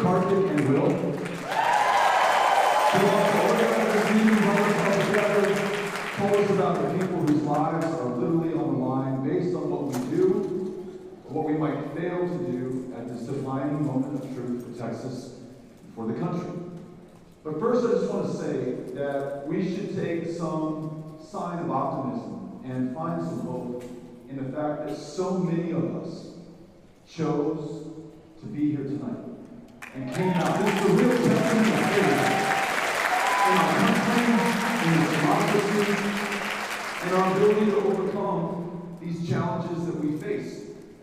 Karthik and Will. Who also organized this meeting, brought us all together, told us about the people whose lives are literally on the line based on what we do, or what we might fail to do at this defining moment of truth for Texas and for the country. But first, I just want to say that we should take some sign of optimism and find some hope in the fact that so many of us chose to be here tonight and came out. This is a real testament of faith in our country, in its democracy, and our ability to overcome these challenges that we face.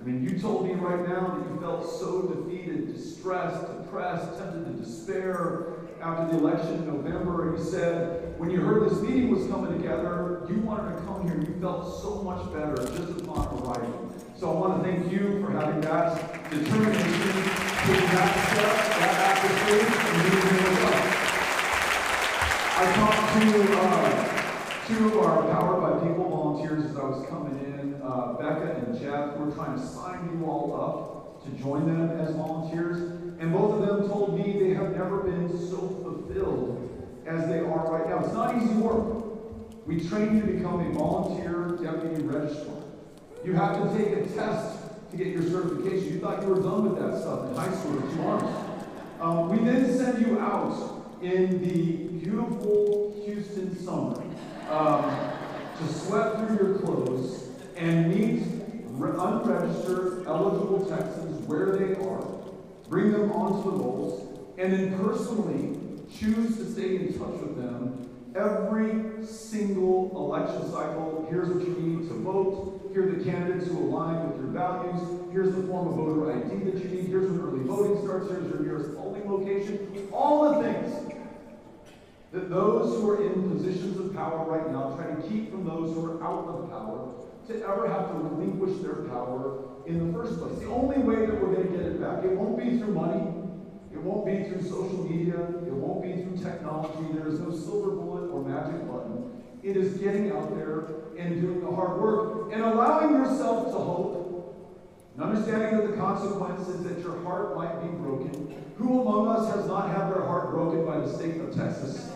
I mean, you told me right now that you felt so defeated, distressed, depressed, tempted to despair after the election in November. And you said when you heard this meeting was coming together, you wanted to come here. You felt so much better just upon arriving. So I want to thank you for having that determination, taking that step, that act of faith, and moving with us. I talked to two of our Powered by People volunteers as I was coming in, Becca and Jeff. We're trying to sign you all up to join them as volunteers. And both of them told me they have never been so fulfilled as they are right now. It's not easy work. We train you to become a volunteer deputy registrar. You have to take a test to get your certification. You thought you were done with that stuff in high school in 2 months. We then send you out in the beautiful Houston summer to sweat through your clothes and meet unregistered, eligible Texans where they are, bring them onto the rolls, and then personally choose to stay in touch with them every single election cycle. Here's what you need to vote. Here are the candidates who align with your values. Here's the form of voter ID that you need. Here's when early voting starts. Here's your nearest polling location. All the things that those who are in positions of power right now try to keep from those who are out of power to ever have to relinquish their power in the first place. The only way that we're going to get it back, it won't be through money. It won't be through social media. It won't be through technology. There is no silver bullet or magic button. It is getting out there and doing the hard work and allowing yourself to hope and understanding that the consequence is that your heart might be broken. Who among us has not had their heart broken by the state of Texas?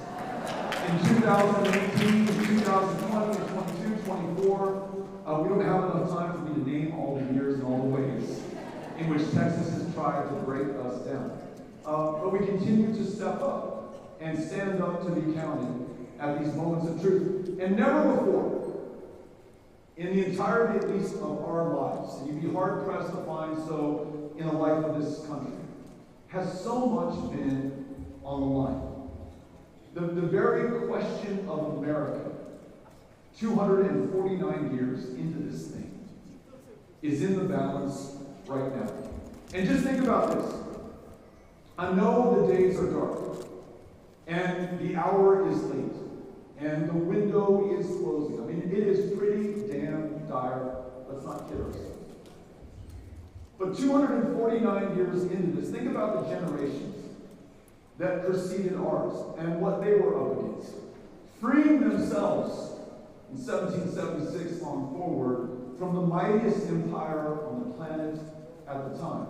In 2018, 2020, 22, 24, we don't have enough time for me to name all the years and all the ways in which Texas has tried to break us down. But we continue to step up and stand up to be counted at these moments of truth. And never before, in the entirety at least of our lives, and you'd be hard-pressed to find so in the life of this country, has so much been on the line. The very question of America, 249 years into this thing, is in the balance right now. And just think about this. I know the days are dark, and the hour is late, and the window is closing. I mean, it is pretty damn dire. Let's not kid ourselves. But 249 years into this, think about the generations that preceded ours and what they were up against. Freeing themselves in 1776 on forward from the mightiest empire on the planet at the time.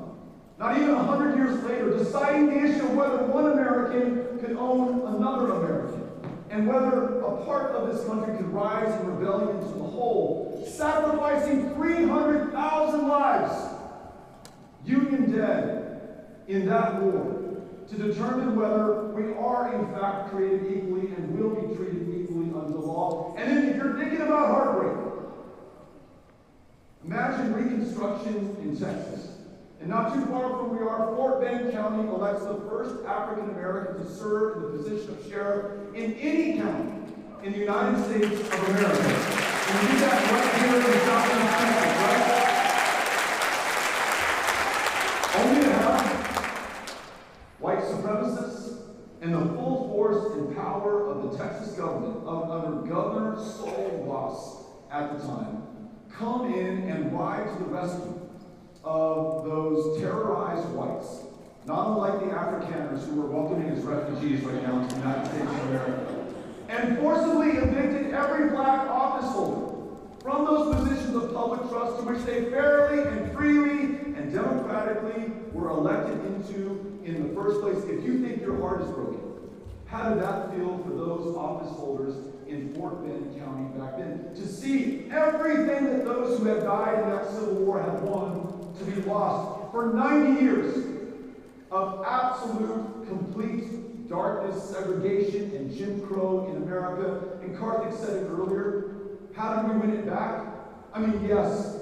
Not even 100 years later, deciding the issue of whether one American could own another American, and whether a part of this country could rise in rebellion to the whole, sacrificing 300,000 lives, Union dead, in that war, to determine whether we are in fact created equally and will be treated equally under the law. And then if you're thinking about heartbreak, imagine Reconstruction in Texas. And not too far from where we are, Fort Bend County elects the first African American to serve in the position of sheriff in any county in the United States of America. And we do that right here in Southeast Texas, right? Only to have white supremacists and the full force and power of the Texas government, under Governor Sol Ross at the time, come in and ride to the rescue of those terrorized whites, not unlike the Afrikaners who were welcoming as refugees right now to the United States of America, and forcibly evicted every black office holder from those positions of public trust to which they fairly and freely and and democratically were elected into in the first place, if you think your heart is broken, how did that feel for those office holders in Fort Bend County back then? To see everything that those who had died in that Civil War had won to be lost for 90 years of absolute, complete darkness, segregation, and Jim Crow in America. And Karthik said it earlier. How did we win it back? I mean, yes,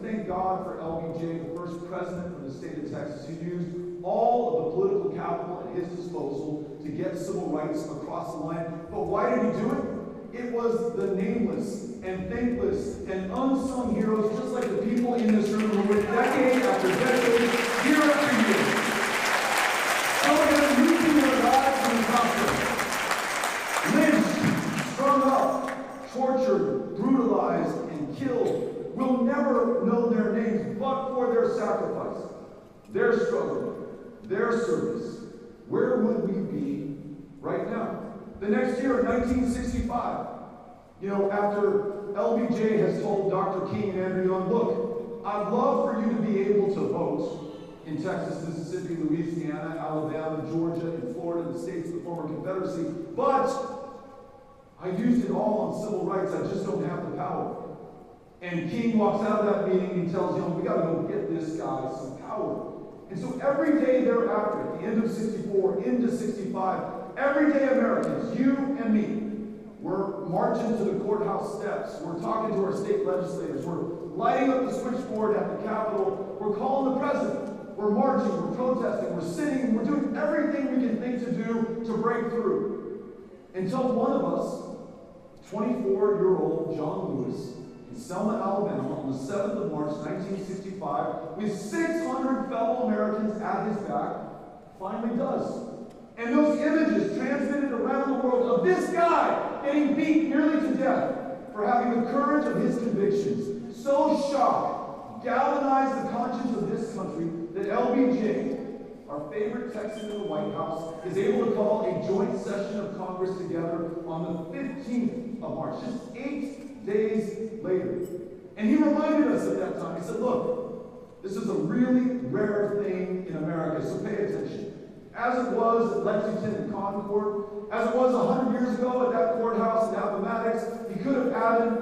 thank God for LBJ, the first president of the state of Texas, who used all of the political capital at his disposal to get civil rights across the line. But why did he do it? It was the nameless and thankless and unsung heroes, just like the people in this room who went decade after decade, year after year. Some of them losing their lives in the process. Lynched, strung up, tortured, brutalized, and killed. We'll never know their names, but for their sacrifice, their struggle, their service. Where would we be right now? The next year, 1965, after LBJ has told Dr. King and Andrew Young, look, I'd love for you to be able to vote in Texas, Mississippi, Louisiana, Alabama, Georgia, and Florida, the states of the former Confederacy, but I used it all on civil rights. I just don't have the power. And King walks out of that meeting and he tells Young, we got to go get this guy some power. And so every day thereafter, at the end of 64, into 65, everyday Americans, you and me, we're marching to the courthouse steps. We're talking to our state legislators. We're lighting up the switchboard at the Capitol. We're calling the president. We're marching. We're protesting. We're sitting. We're doing everything we can think to do to break through. Until one of us, 24-year-old John Lewis, in Selma, Alabama, on the 7th of March, 1965, with 600 fellow Americans at his back, finally does. And those images transmitted around the world of this guy getting beat nearly to death for having the courage of his convictions so shocked, galvanized the conscience of this country that LBJ, our favorite Texan in the White House, is able to call a joint session of Congress together on the 15th of March, just 8 days later. And he reminded us at that time, he said, look, this is a really rare thing in America, so pay attention. As it was at Lexington and Concord, as it was 100 years ago at that courthouse in Appomattox, he could have added,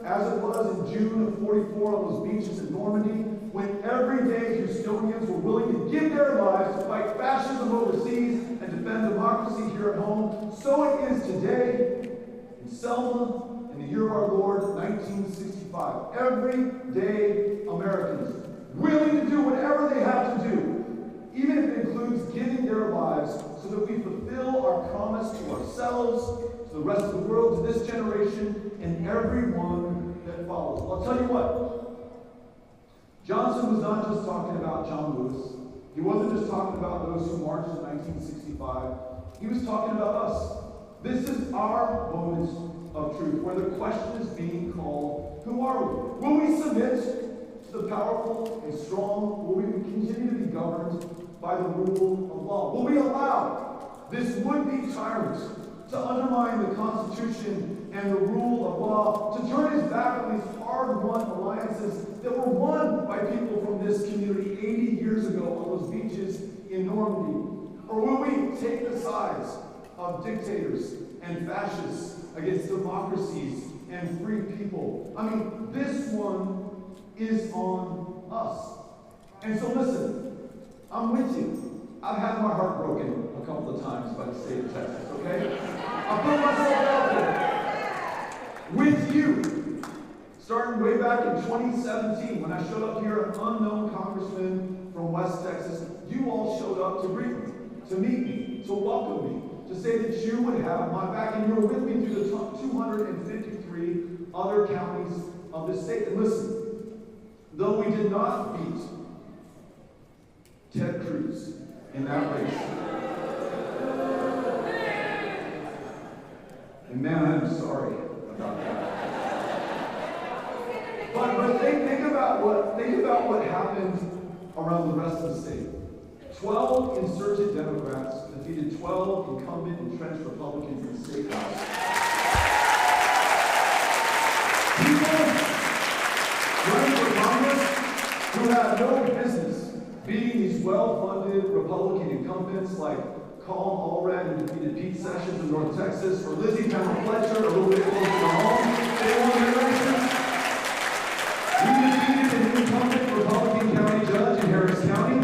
as it was in June of 44 on those beaches in Normandy, when everyday Houstonians were willing to give their lives to fight fascism overseas and defend democracy here at home. So it is today in Selma, in the year of our Lord, 1965. Everyday Americans willing to do whatever they have to do, even if it includes giving their lives so that we fulfill our promise to ourselves, to the rest of the world, to this generation, and everyone that follows. Well, I'll tell you what. Johnson was not just talking about John Lewis. He wasn't just talking about those who marched in 1965. He was talking about us. This is our moment of truth, where the question is being called, who are we? Will we submit to the powerful and strong? Will we continue to be governed by the rule of law? Will we allow this would-be tyrant to undermine the Constitution and the rule of law, to turn his back on these hard-won alliances that were won by people from this community 80 years ago on those beaches in Normandy? Or will we take the sides of dictators and fascists against democracies and free people? I mean, this one is on us. And so listen, I'm with you. I've had my heart broken a couple of times by the state of Texas, okay? I put myself out there with you. Starting way back in 2017, when I showed up here, an unknown congressman from West Texas, you all showed up to greet me, to meet me, to welcome me, to say that you would have my back, and you were with me through the 253 other counties of this state. And listen, though we did not beat Ted Cruz in that race, and man, I'm sorry about that. But think about what happened around the rest of the state. 12 insurgent Democrats defeated 12 incumbent entrenched Republicans in the state house. People running for Congress who had no business beating these well-funded Republican incumbents like Colin Allred, who defeated Pete Sessions in North Texas, or Lizzie Pamela Fletcher, a little bit closer to home. They won their elections. We defeated an incumbent Republican county judge in Harris County.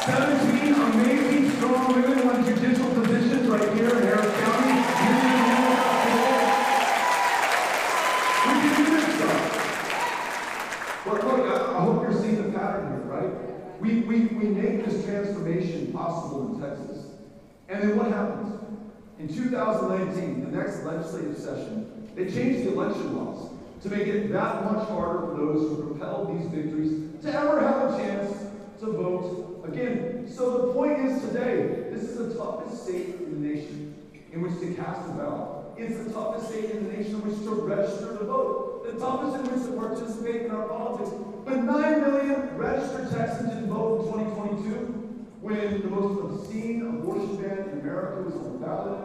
17 amazing, strong women won judicial positions right here in Harris County. We can do this stuff. But look, I hope you're seeing the pattern here, right? We make this transformation possible in Texas. And then what happens? In 2019, the next legislative session, they changed the election laws to make it that much harder for those who propelled these victories to ever have a chance to vote again. So the point is today, this is the toughest state in the nation in which to cast a ballot. It's the toughest state in the nation in which to register to vote. The toughest in which to participate in our politics. But 9 million registered Texans didn't vote in 2022 when the most obscene abortion ban in America was on the ballot.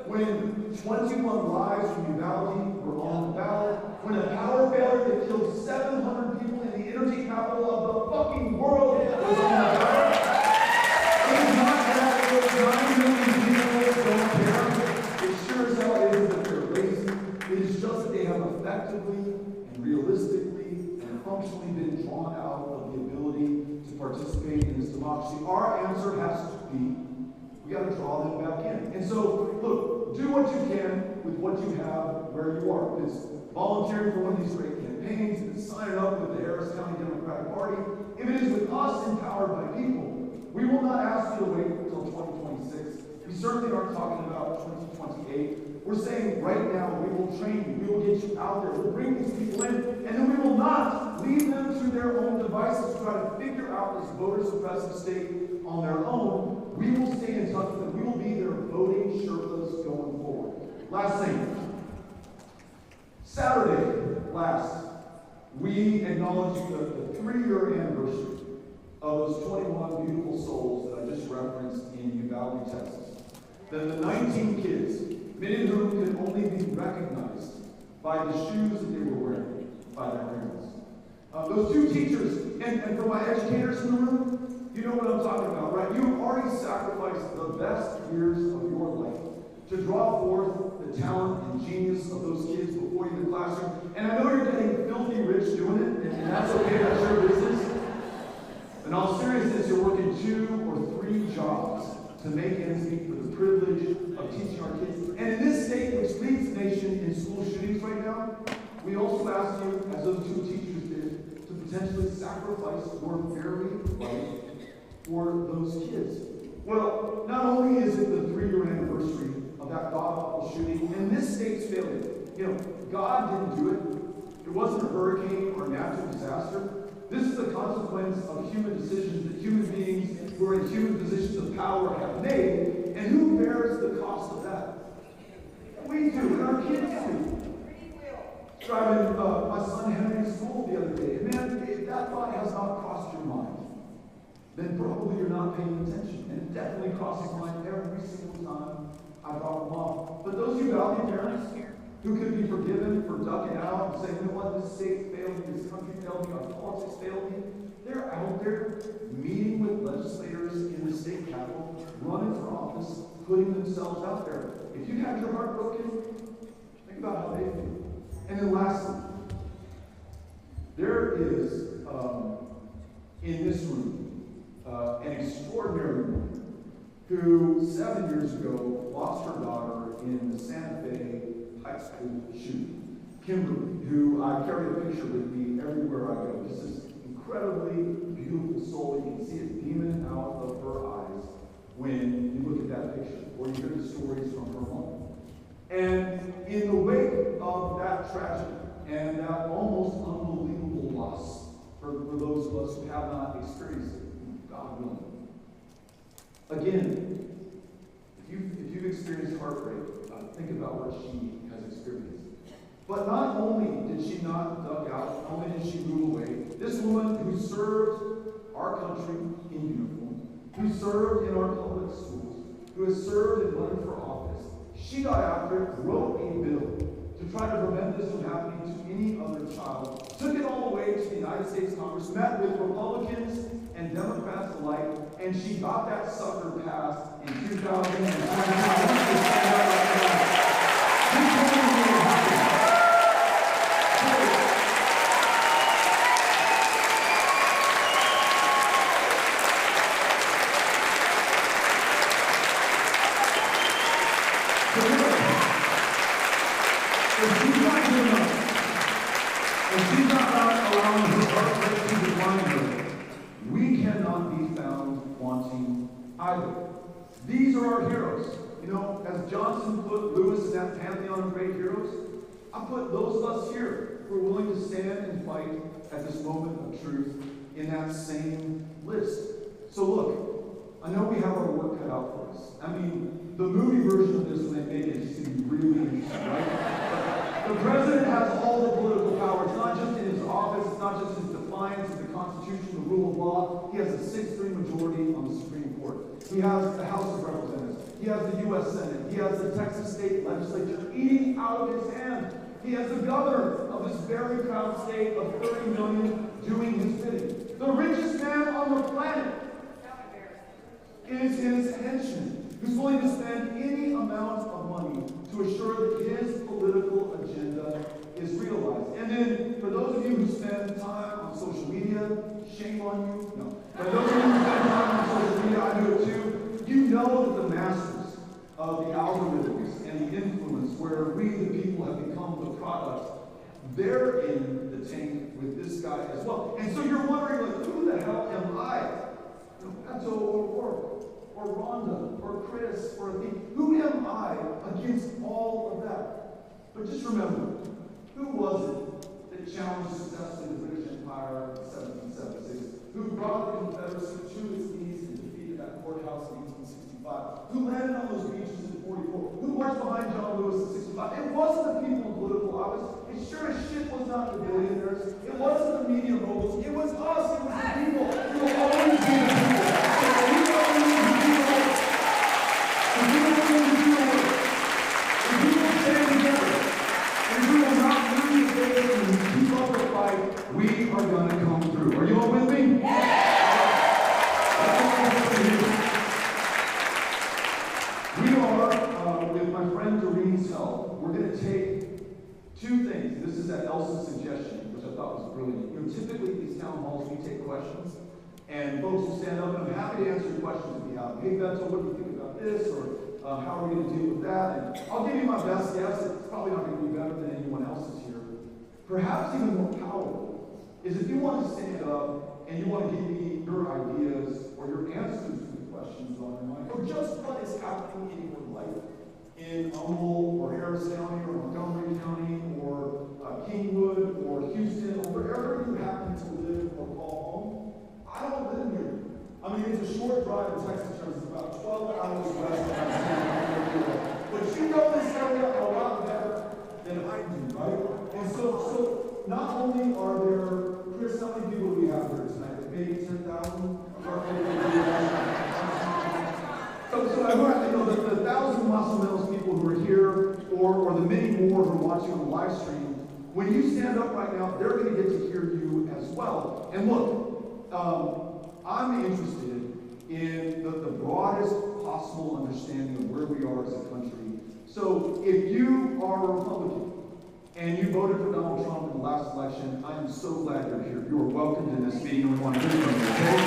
When 21 lives from Uvalde were on the ballot. When a power failure that killed 700 people in the energy capital of the fucking world was on the ballot. It is not that those 9 million people don't care. It sure as hell is that they're lazy. It is just that they have effectively and realistically and functionally been drawn out of the ability to participate in this democracy. Our answer has to be, we got to draw them back in. And so, look, do what you can with what you have where you are. If it's volunteering for one of these great campaigns, if it's signing up with the Harris County Democratic Party, if it is with us empowered by people, we will not ask you to wait until 2026. We certainly aren't talking about 2028. We're saying right now, we will train you, we will get you out there, we'll bring these people in, and then we will not leave them to their own devices to try to figure out this voter suppressive state on their own. We will stay in touch with them. We will be their voting Sherpas going forward. Last thing. Saturday last, we acknowledged the 3-year anniversary of those 21 beautiful souls that I just referenced in Uvalde, Texas. Then the 19 kids, many of whom could only be recognized by the shoes that they were wearing by their parents. Those 2 teachers, and for my educators in the room, you know what I'm talking about, right? You have already sacrificed the best years of your life to draw forth the talent and genius of those kids before you in the classroom. And I know you're getting filthy rich doing it, and that's okay, that's your business. In all seriousness, you're working 2 or 3 jobs to make ends meet for the privilege of teaching our kids. And in this state, which leads the nation in school shootings right now, we also ask you, as those 2 teachers did, to potentially sacrifice your very life for those kids. Well, not only is it the 3-year anniversary of that god-awful shooting, and this state's failure. You know, God didn't do it. It wasn't a hurricane or a natural disaster. This is the consequence of human decisions that human beings who are in human positions of power have made, and who bears the cost of that? We do, and our kids do. Driving my son Henry to school the other day, and man, if that thought has not crossed your mind, then probably you're not paying attention. And it definitely crosses mine every single time I drop them off. But those Uvalde parents who could be forgiven for ducking out and saying, you know what, this state failed me, this country failed me, our politics failed me, they're out there meeting with legislators in the state capitol, running for office, putting themselves out there. If you have your heart broken, think about how they feel. And then lastly, there is in this room an extraordinary woman who 7 years ago lost her daughter in the Santa Fe high school shooting. Kimberly, who I carry a picture with me everywhere I go. This is incredibly beautiful soul. You can see it beaming out of her eyes when you look at that picture, or you hear the stories from her mom. And in the wake of that tragedy and that almost unbelievable loss for those of us who have not experienced it, God willing. Again, if you've experienced heartbreak, think about what she has experienced. But not only did she not duck out, not only did she move away, this woman who served our country in uniform, who served in our public schools, who has served and run for office, she got after it, wrote a bill to try to prevent this from happening to any other child, took it all the way to the United States Congress, met with Republicans and Democrats alike, and she got that sucker passed in 2020. We cannot be found wanting either. These are our heroes. You know, as Johnson put Lewis in that pantheon of great heroes, I put those of us here who are willing to stand and fight at this moment of truth in that same list. So look, I know we have our work cut out for us. I mean, the movie version of this, when they make it, is going to be really interesting, right? The president has all the political power. It's not just in his office. It's not just his defiance of the Constitution, the rule of law. He has a 6-3 majority on the Supreme Court. He has the House of Representatives. He has the U.S. Senate. He has the Texas State Legislature eating out of his hand. He has the governor of this very proud state of 30 million doing his bidding. The richest man on the planet is his henchman, who's willing to spend any amount of money to assure that his political agenda is realized. And then, for those of you who spend time on social media, shame on you. No. For those of you who spend time on social media, I do it too. You know that the masters of the algorithms and the influence where we, the people, have become the product, they're in the tank with this guy as well. And so you're wondering, like, who the hell am I? You know, Beto O'Rourke, or Rhonda, or Chris, or Athene. Who am I against all of that? But just remember, who was it that challenged successfully the British Empire in 1776? Who brought the Confederacy to its knees and defeated that courthouse in 1865? Who landed on those beaches in 44? Who marched behind John Lewis in 65? It wasn't the people in political office. It sure as shit was not the billionaires. It wasn't the media moguls. It was us. It was the people. It will always be the people. We are going to come through. Are you all with me? We are, with my friend Doreen's help, we're going to take two things. This is at Elsa's suggestion, which I thought was brilliant. You know, typically at these town halls, we take questions, and folks will stand up, and I'm happy to answer your questions if you have. Hey, Beto, what do you think about this? Or how are we going to deal with that? And I'll give you my best guess. It's probably not going to be better than anyone else's here. Perhaps even more powerful is if you want to stand up and you want to give me your ideas or your answers to the questions on your mind, or just what is happening in your life in Humboldt or Harris County or Montgomery County or Kingwood or Houston or wherever you happen to live or call home. I don't live here. I mean, it's a short drive in Texas terms. It's about 12 hours west of San Antonio. But you know this area a lot better than I do, right? And so not only are there, Chris, how many people do we have here tonight? Maybe 10,000? So I want to know that the 1,000 Muscle Mills people who are here, or the many more who are watching on the live stream, when you stand up right now, they're going to get to hear you as well. And look, I'm interested in the broadest possible understanding of where we are as a country. So if you are a Republican and you voted for Donald Trump in the last election, I am so glad you're here. You are welcomed in this meeting, and we want to hear from you, okay?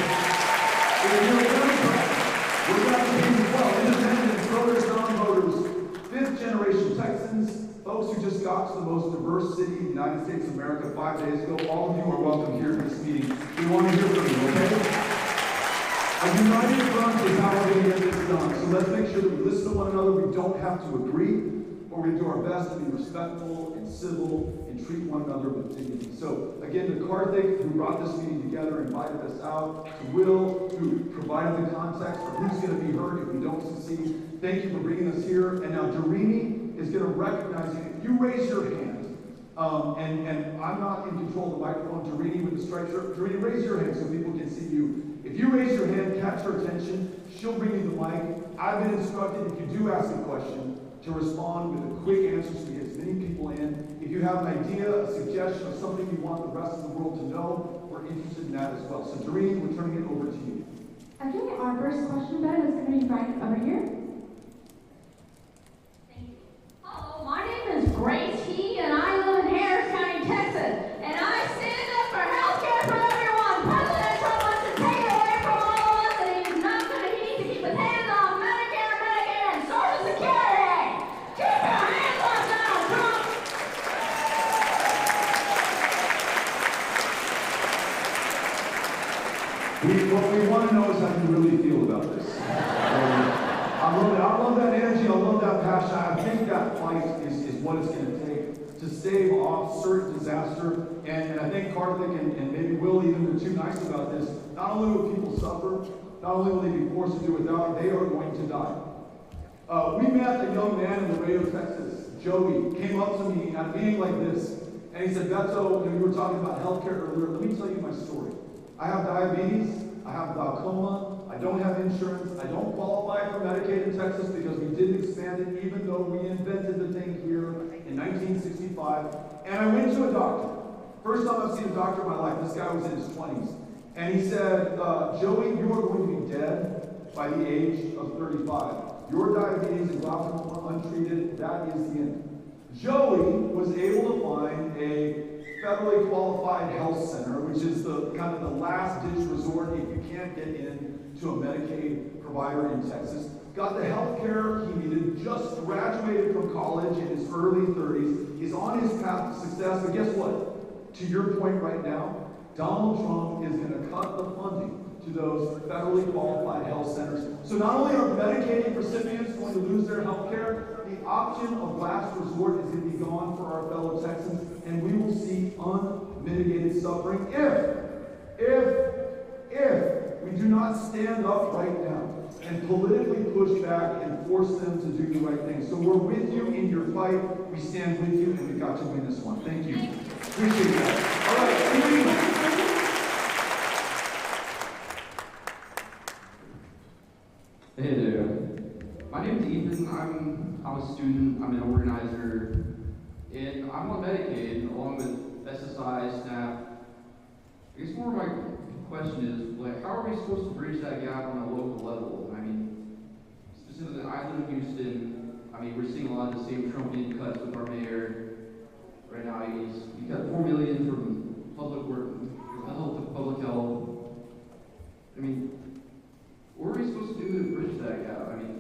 If you're a Democrat, we're glad to hear you as well. Independents, voters, non-voters, fifth-generation Texans, folks who just got to the most diverse city in the United States of America 5 days ago, all of you are welcome here in this meeting. We want to hear from you, okay? A united front is how we're going to get this done. So let's make sure that we listen to one another. We don't have to agree, but we're going to do our best to be respectful and civil and treat one another with dignity. So again, to Karthik, who brought this meeting together, invited us out, to Will, who provided the context for who's going to be heard if we don't succeed. Thank you for bringing us here. And now Doreen is going to recognize you. If you raise your hand, and I'm not in control of the microphone, Doreen with the striped shirt. Doreen, raise your hand so people can see you. If you raise your hand, catch her attention, she'll bring you the mic. I've been instructed, if you do ask a question, to respond with a quick answer so we get as many people in. If you have an idea, a suggestion, or something you want the rest of the world to know, or interested in that as well. So Doreen, we're turning it over to you. Okay, our first question then is going to be right over here. Thank you. Hello, my name is Grace He, and I live in Harris County, Texas. And I stand up for health care for everyone. President Trump wants to take it away from all of us, and he's not going to, he needs to keep his hands on Medicare, Medicaid, and Social Security. Keep your hands on Donald Trump. What we want to know is how you really feel about this. I love that energy, I love that passion. I think that fight is what it's going to take to stave off certain disaster. And I think Karthik and maybe Will even are too nice about this. Not only will people suffer, not only will they be forced to do without it, they are going to die. We met a young man in Laredo, Texas, Joey, came up to me at a meeting like this, and he said, Beto, you were talking about healthcare earlier, let me tell you my story. I have diabetes, I have glaucoma, I don't have insurance, I don't qualify for Medicaid in Texas because we didn't expand it even though we invented the thing here in 1965. And I went to a doctor. First time I've seen a doctor in my life. This guy was in his 20s. And he said, Joey, you are going to be dead by the age of 35. Your diabetes and glaucoma untreated, that is the end. Joey was able to find a federally qualified health center, which is the kind of the last ditch resort if you can't get in to a Medicaid provider in Texas. Got the health care he needed, just graduated from college in his early 30s. He's on his path to success, but guess what? To your point right now, Donald Trump is going to cut the funding to those federally qualified health centers. So not only are Medicaid recipients going to lose their health care, the option of last resort is going to be gone for our fellow Texans, and we will see unmitigated suffering if we do not stand up right now and politically push back and force them to do the right thing. So we're with you in your fight. We stand with you, and we've got to win this one. Thank you. Appreciate that. All right, Hey there. My name's Ethan. I'm a student. I'm an organizer, and I'm on Medicaid along with SSI, SNAP. I guess more of my question is, like, how are we supposed to bridge that gap on a local level? I mean, specifically, I live in Houston. I mean, we're seeing a lot of the same Trumpian cuts with our mayor. Right now, he cut $4 million from public work, health to public health. I mean, what are we supposed to do to bridge that gap? I mean,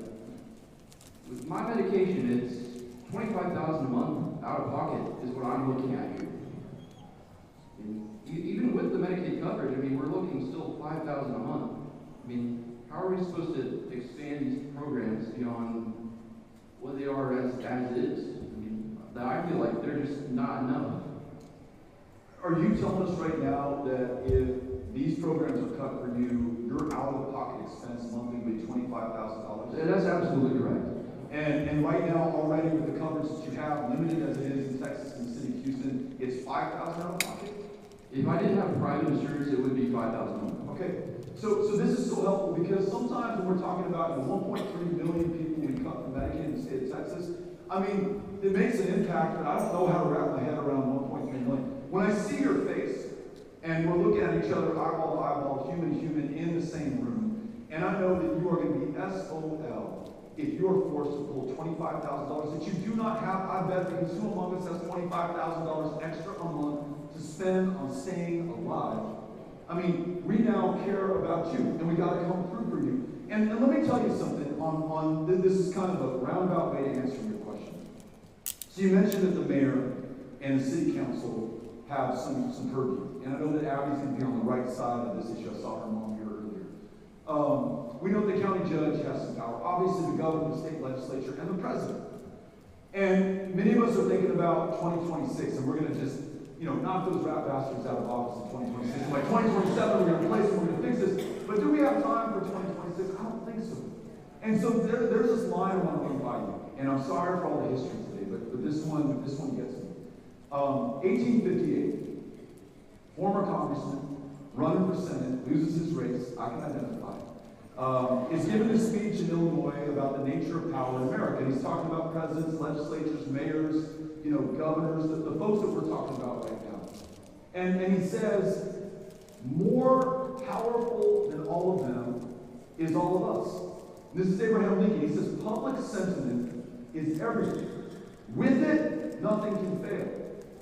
with my medication, it's $25,000 a month out of pocket is what I'm looking at here. And even with the Medicaid coverage, I mean, we're looking still $5,000 a month. I mean, how are we supposed to expand these programs beyond what they are as is? I mean, I feel like they're just not enough. Are you telling us right now that if these programs are cut for you, your out-of-pocket expense monthly will be $25,000? That's absolutely correct. And right now, already with the coverage that you have, limited as it is in Texas and the city of Houston, it's $5,000 out of pocket? If I didn't have private insurance, it would be $5,000 a month. Okay. So this is so helpful because sometimes when we're talking about the 1.3 million people we cut from Medicaid in the state of Texas, I mean, it makes an impact, but I don't know how to wrap my head around 1.3 million. When I see your face, and we're looking at each other eyeball to eyeball, human to human, in the same room, and I know that you are going to be SOL if you're forced to pull $25,000 that you do not have. I bet because who among us has $25,000 extra a month to spend on staying alive? I mean, we now care about you, and we got to come through for you. And let me tell you something this is kind of a roundabout way to answer your question. So you mentioned that the mayor and the city council have some purview. And I know that Abby's going to be on the right side of this issue. I saw her mom here earlier. We know the county judge has some power. Obviously, the governor, the state legislature, and the president. And many of us are thinking about 2026, and we're going to just, knock those rat bastards out of office in 2026. By 2027, we're going to replace them, we're going to fix this. But do we have time for 2026? I don't think so. And so there's this line I want to run by you. And I'm sorry for all the history today, but this one gets me. 1858. Former congressman, running for Senate, loses his race, I can identify, is giving a speech in Illinois about the nature of power in America. And he's talking about presidents, legislatures, mayors, governors, the folks that we're talking about right now. And he says, more powerful than all of them is all of us. This is Abraham Lincoln. He says, public sentiment is everything. With it, nothing can fail.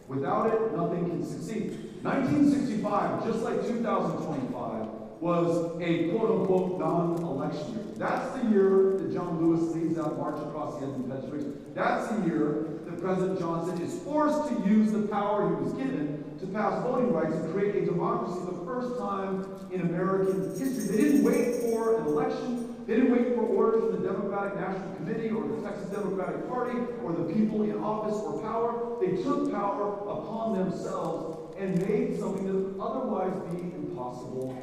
Without it, nothing can succeed. 1965, just like 2025, was a quote-unquote non-election year. That's the year that John Lewis leads that march across the Independence Bridge. That's the year that President Johnson is forced to use the power he was given to pass voting rights and create a democracy for the first time in American history. They didn't wait for an election. They didn't wait for orders from the Democratic National Committee or the Texas Democratic Party or the people in office or power. They took power upon themselves and made something that would otherwise be impossible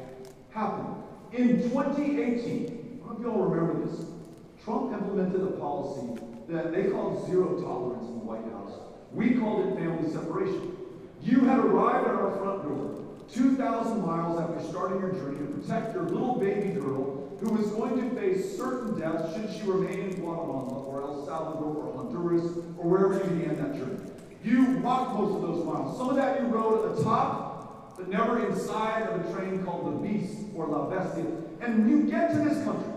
happen. In 2018, I don't know if you all remember this, Trump implemented a policy that they called zero tolerance in the White House. We called it family separation. You had arrived at our front door 2,000 miles after starting your journey to protect your little baby girl who was going to face certain death should she remain in Guatemala or El Salvador or Honduras or wherever you began that journey. You walked most of those miles. Some of that you rode at the top, but never inside of a train called the Beast or La Bestia. And when you get to this country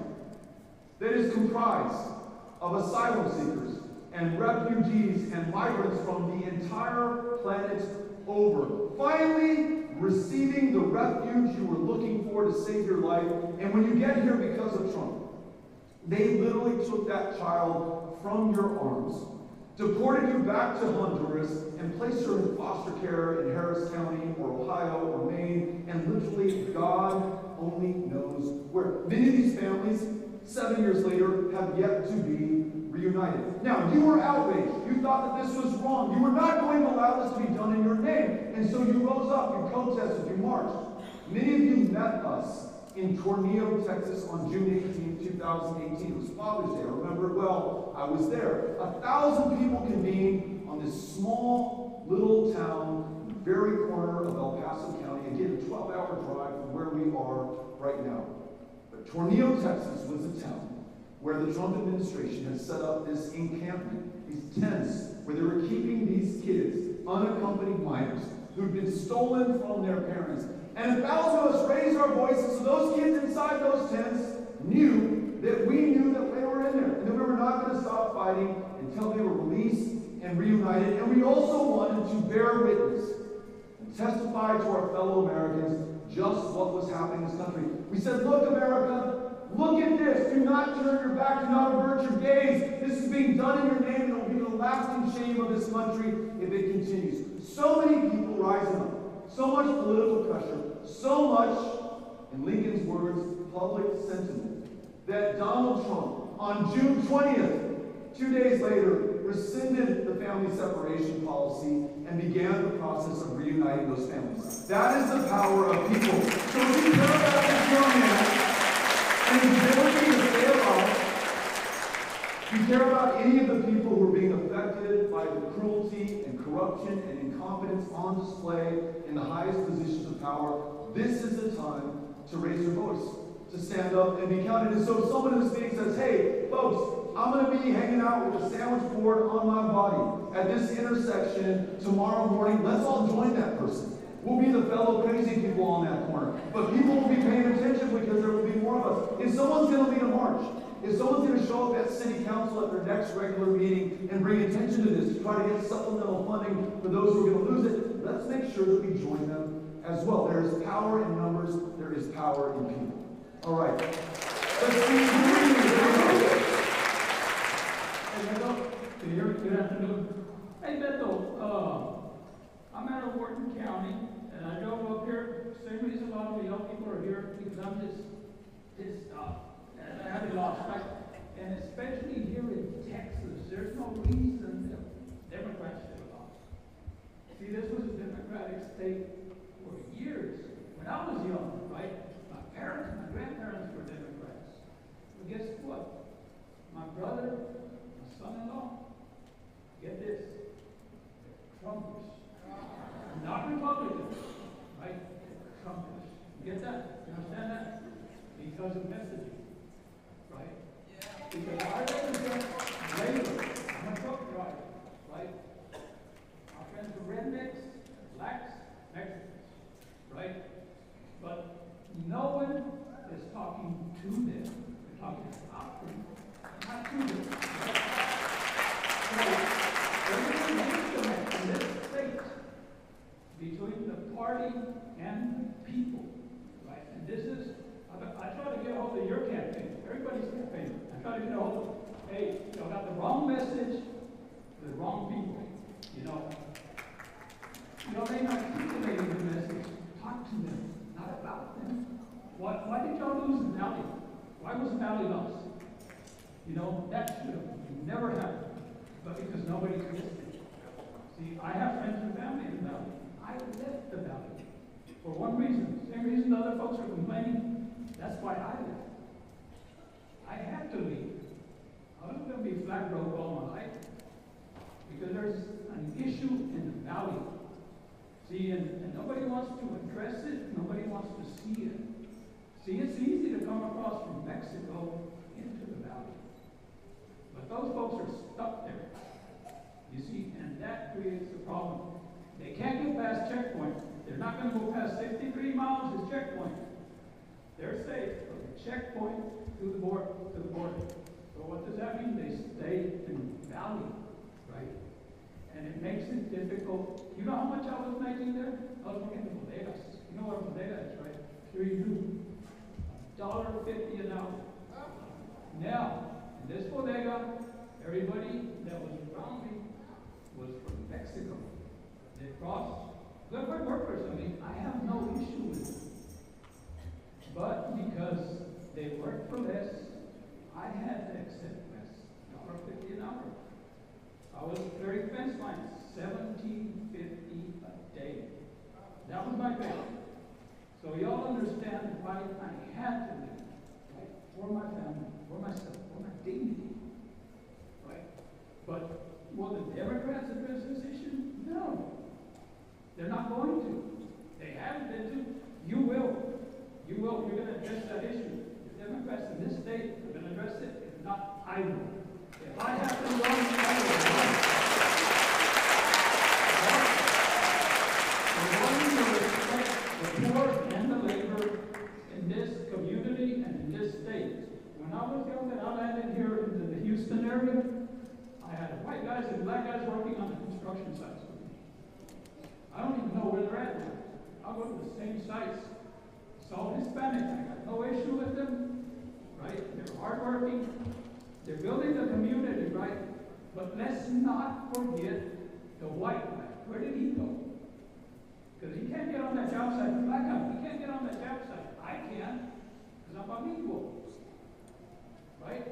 that is comprised of asylum seekers and refugees and migrants from the entire planet over, finally receiving the refuge you were looking for to save your life, and when you get here because of Trump, they literally took that child from your arms, deported you back to Honduras, and placed her in foster care in Harris County or Ohio or Maine, and literally God only knows where. Many of these families, 7 years later, have yet to be reunited. Now, you were outraged. You thought that this was wrong. You were not going to allow this to be done in your name. And so you rose up, you protested, you marched. Many of you met us in Tornillo, Texas on June 18, 2018. It was Father's Day. I remember it well. I was there. 1,000 people convened on this small little town in the very corner of El Paso County. Again, a 12-hour drive from where we are right now. But Tornillo, Texas was a town where the Trump administration had set up this encampment, these tents, where they were keeping these kids, unaccompanied minors, who'd been stolen from their parents. And 1,000 of us raised our voices so those kids inside those tents knew that we knew that they were in there, and that we were not going to stop fighting until they were released and reunited. And we also wanted to bear witness and testify to our fellow Americans just what was happening in this country. We said, look, America, look at this. Do not turn your back. Do not avert your gaze. This is being done in your name, and it will be the lasting shame of this country if it continues. So many people rising up. So much political pressure. So much, in Lincoln's words, public sentiment, that Donald Trump, on June 20th, 2 days later, rescinded the family separation policy and began the process of reuniting those families. That is the power of people. So if you care about this young man, and his ability to stay alive, you care about any of the people who are being affected by the cruelty and corruption and incompetence on display in the highest positions of power, this is the time to raise your voice, to stand up and be counted. And so if someone in this meeting says, hey, folks, I'm going to be hanging out with a sandwich board on my body at this intersection tomorrow morning, let's all join that person. We'll be the fellow crazy people on that corner. But people will be paying attention because there will be more of us. If someone's going to lead a march, if someone's going to show up at city council at their next regular meeting and bring attention to this to try to get supplemental funding for those who are going to lose it, let's make sure that we join them as well. There is power in numbers. There is power in people. All right. Let's see. Hey, Beto. Can you hear me? Good afternoon. Hey, Beto. I'm out of Wharton County, and I drove up here. Same reason a lot of the young people are here, because I'm just pissed off. And I haven't lost sight. And especially here in Texas, there's no reason that Democrats should have lost. See, this was a Democratic state for years. When I was young, right? My parents, my grandparents were Democrats. Well, guess what? My brother, my son-in-law, get this, Trumpers. Not Republicans, right? Trumpers. You get that? You understand that? Because of messaging, right? Yeah. Because I represent labor. I'm a truck driver, right? Our friends are rednecks, blacks, Mexicans, right? to your campaign, everybody's campaign. I try to get a hold of them. Hey, y'all got the wrong message to the wrong people. They not articulating the message. Talk to them, not about them. Why did y'all lose the Valley? Why was the Valley lost? That should have never happened. But because nobody's listening. See, I have friends and family in the Valley. I left the Valley. For one reason. Same reason the other folks are complaining. That's why I left. I had to leave. I wasn't going to be flat broke all my life. Because there's an issue in the Valley. See, and nobody wants to address it. Nobody wants to see it. See, it's easy to come across from Mexico into the Valley. But those folks are stuck there. You see, and that creates the problem. They can't get past checkpoint. They're not going to go past 63 miles is checkpoint. They're safe from the checkpoint to the border. So what does that mean? They stay in the Valley, right? And it makes it difficult. You know how much I was making there? I was working in bodegas. You know what a bodega is, right? Sure you do. $1.50 an hour. Now, in this bodega, everybody that was around me was from Mexico. They crossed. Good workers. I have no issue with them. But because they worked for less, I had to accept less. $1.50 an hour. I was clearing fence lines, $17.50 a day. That was my pay. So y'all understand why I had to live, right? For my family, for myself, for my dignity, right? But will the Democrats address this issue? No. They're not going to. They haven't been to. You will. You will. You're going to address that issue. The Democrats in this state are going to address it. If not, I will. If I have to run, I will run. We're going to respect the poor and the labor in this community and in this state. When I was young and I landed here in the Houston area, I had white guys and black guys working on the construction sites with me. I don't even know where they're at now. I'll go to the same sites. It's all Hispanic. I got no issue with them, right? They're hardworking. They're building the community, right? But let's not forget the white guy. Where did he go? Because he can't get on that job site. The black guy, he can't get on that job site. I can, because I'm equal. Right?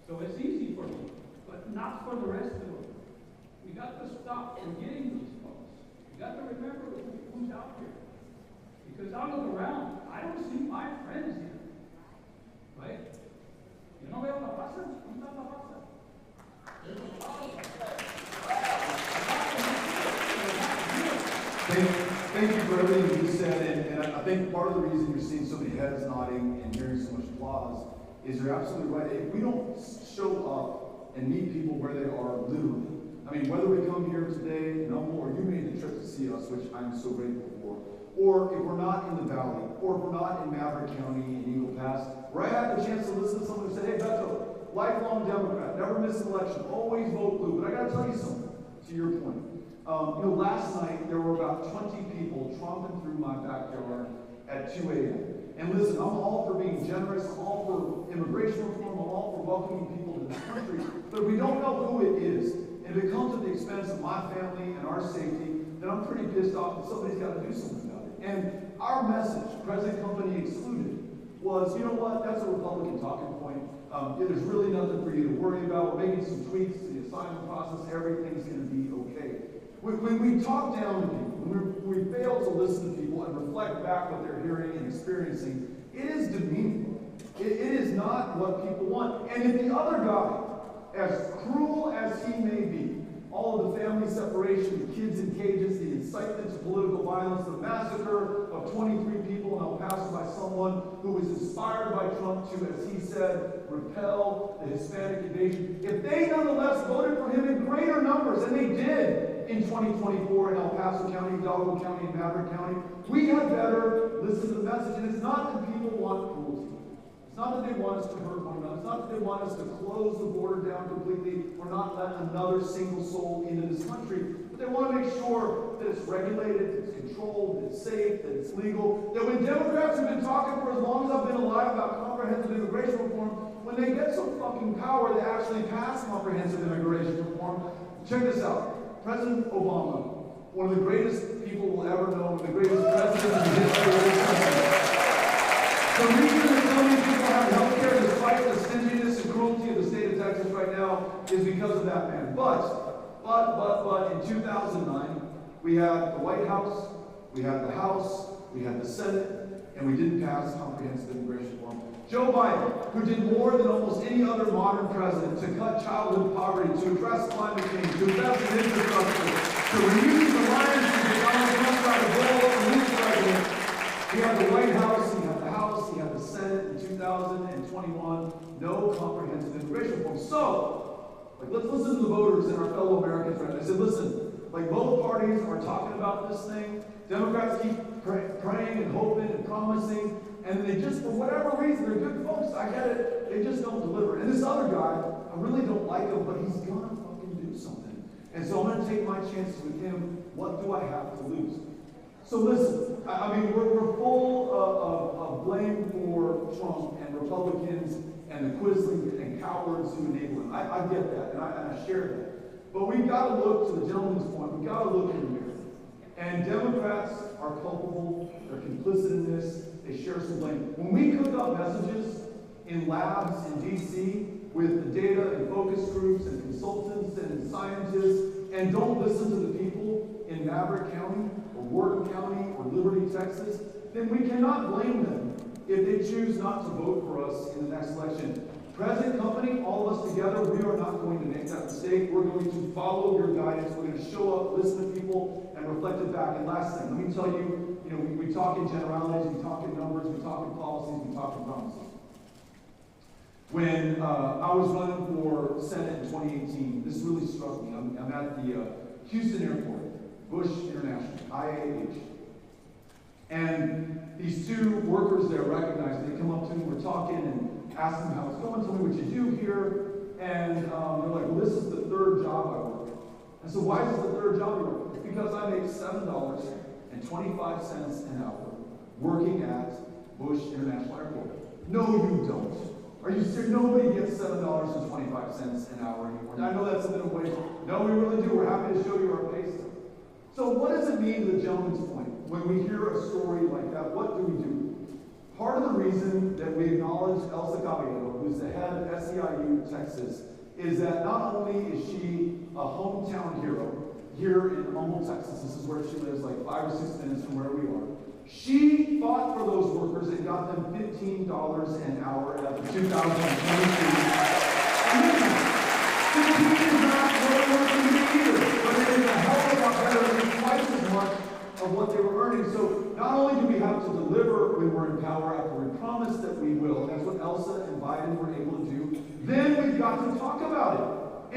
So it's easy for me, but not for the rest of them. We got to stop forgetting these folks. We got to remember who's out here. Because I look around, I don't see my friends here. Right? You know, veo la raza? ¿Dónde está la raza? Thank you for everything you said, and I think part of the reason you're seeing so many heads nodding and hearing so much applause is you're absolutely right. If we don't show up and meet people where they are literally, I mean, whether we come here today, or you made the trip to see us, which I'm so grateful for, or if we're not in the Valley, or if we're not in Maverick County in Eagle Pass, where I had the chance to listen to someone who said, hey, Beto, lifelong Democrat, never miss an election, always vote blue. But I got to tell you something, to your point. Last night there were about 20 people tromping through my backyard at 2 a.m. And listen, I'm all for being generous, I'm all for immigration reform, I'm all for welcoming people to this country. But if we don't know who it is, and if it comes at the expense of my family and our safety, then I'm pretty pissed off that somebody's got to do something about it. And our message, present company excluded, was, you know what, that's a Republican talking point. There's really nothing for you to worry about. We're making some tweaks to the asylum process. Everything's going to be okay. When we talk down to people, when we fail to listen to people and reflect back what they're hearing and experiencing, it is demeaning. It is not what people want. And if the other guy, as cruel as he may be, all of the family separation, the kids in cages, the incitement to political violence, the massacre of 23 people in El Paso by someone who was inspired by Trump to, as he said, repel the Hispanic invasion. If they nonetheless voted for him in greater numbers, and they did in 2024 in El Paso County, Hidalgo County, and Maverick County, we had better listen to the message. And it's not that people want cruelty. It's not that they want us to hurt one another. It's not that they want us to close the border down completely or not let another single soul into this country. But they want to make sure that it's regulated, that it's controlled, that it's safe, that it's legal. That when Democrats have been talking for as long as I've been alive about comprehensive immigration reform. When they get some fucking power, they actually pass comprehensive immigration reform. Check this out. President Obama, one of the greatest people we'll ever know, one of the greatest presidents in the history of this country. The reason that so many people have health care despite the stinginess and cruelty of the state of Texas right now is because of that man. But in 2009, we had the White House, we had the House, we had the Senate, and we didn't pass comprehensive immigration reform. Joe Biden, who did more than almost any other modern president to cut childhood poverty, to address climate change, to invest in infrastructure, to reuse the lions that Donald Trump tried to blow up the new president. He had the White House, he had the House, he had the Senate in 2021. No comprehensive immigration reform. So, let's listen to the voters and our fellow Americans right now. I said, listen, both parties are talking about this thing. Democrats keep praying and hoping and promising, and they just, for whatever reason, they're good folks. I get it. They just don't deliver. And this other guy, I really don't like him, but he's gonna fucking do something. And so I'm gonna take my chances with him. What do I have to lose? So listen, I mean, we're full of blame for Trump and Republicans and the Quisling and cowards who enable him. I get that, and I share that. But we've got to look, to the gentleman's point, we've got to look in the mirror. And Democrats are culpable. They're complicit in this. They share some blame. When we cook up messages in labs in D.C. with the data and focus groups and consultants and scientists, and don't listen to the people in Maverick County or Wharton County or Liberty, Texas, then we cannot blame them if they choose not to vote for us in the next election. Present company, all of us together, we are not going to make that mistake. We're going to follow your guidance. We're going to show up, listen to people, and reflect it back. And last thing, let me tell you, we talk in generalities, we talk in numbers, we talk in policies, we talk in promises. When I was running for Senate in 2018, this really struck me. I'm at the Houston Airport, Bush International, IAH. And these two workers there recognized me. They come up to me, we're talking, and ask them how it's going, tell me what you do here. And they're like, well, this is the third job I work. And so why is this the third job you work? It's because I make $7.25 an hour working at Bush International Airport. No, you don't. Are you serious? Nobody gets $7.25 an hour anymore. I know that's a minimum wage. No, we really do. We're happy to show you our pay stub. So what does it mean, to the gentleman's point, when we hear a story like that? What do we do? Part of the reason that we acknowledge Elsa Caballero, who's the head of SEIU Texas, is that not only is she a hometown hero here in Humble, Texas, this is where she lives, like 5 or 6 minutes from where we are. She fought for those workers and got them $15 an hour at the 2022. And listen, 15 is not what it was to me either, but it is a hell of a lot better than twice as much of what they were earning. So not only do we have to deliver when we're in power after we promise that we will, that's what Elsa and Biden were able to do, then we've got to talk about it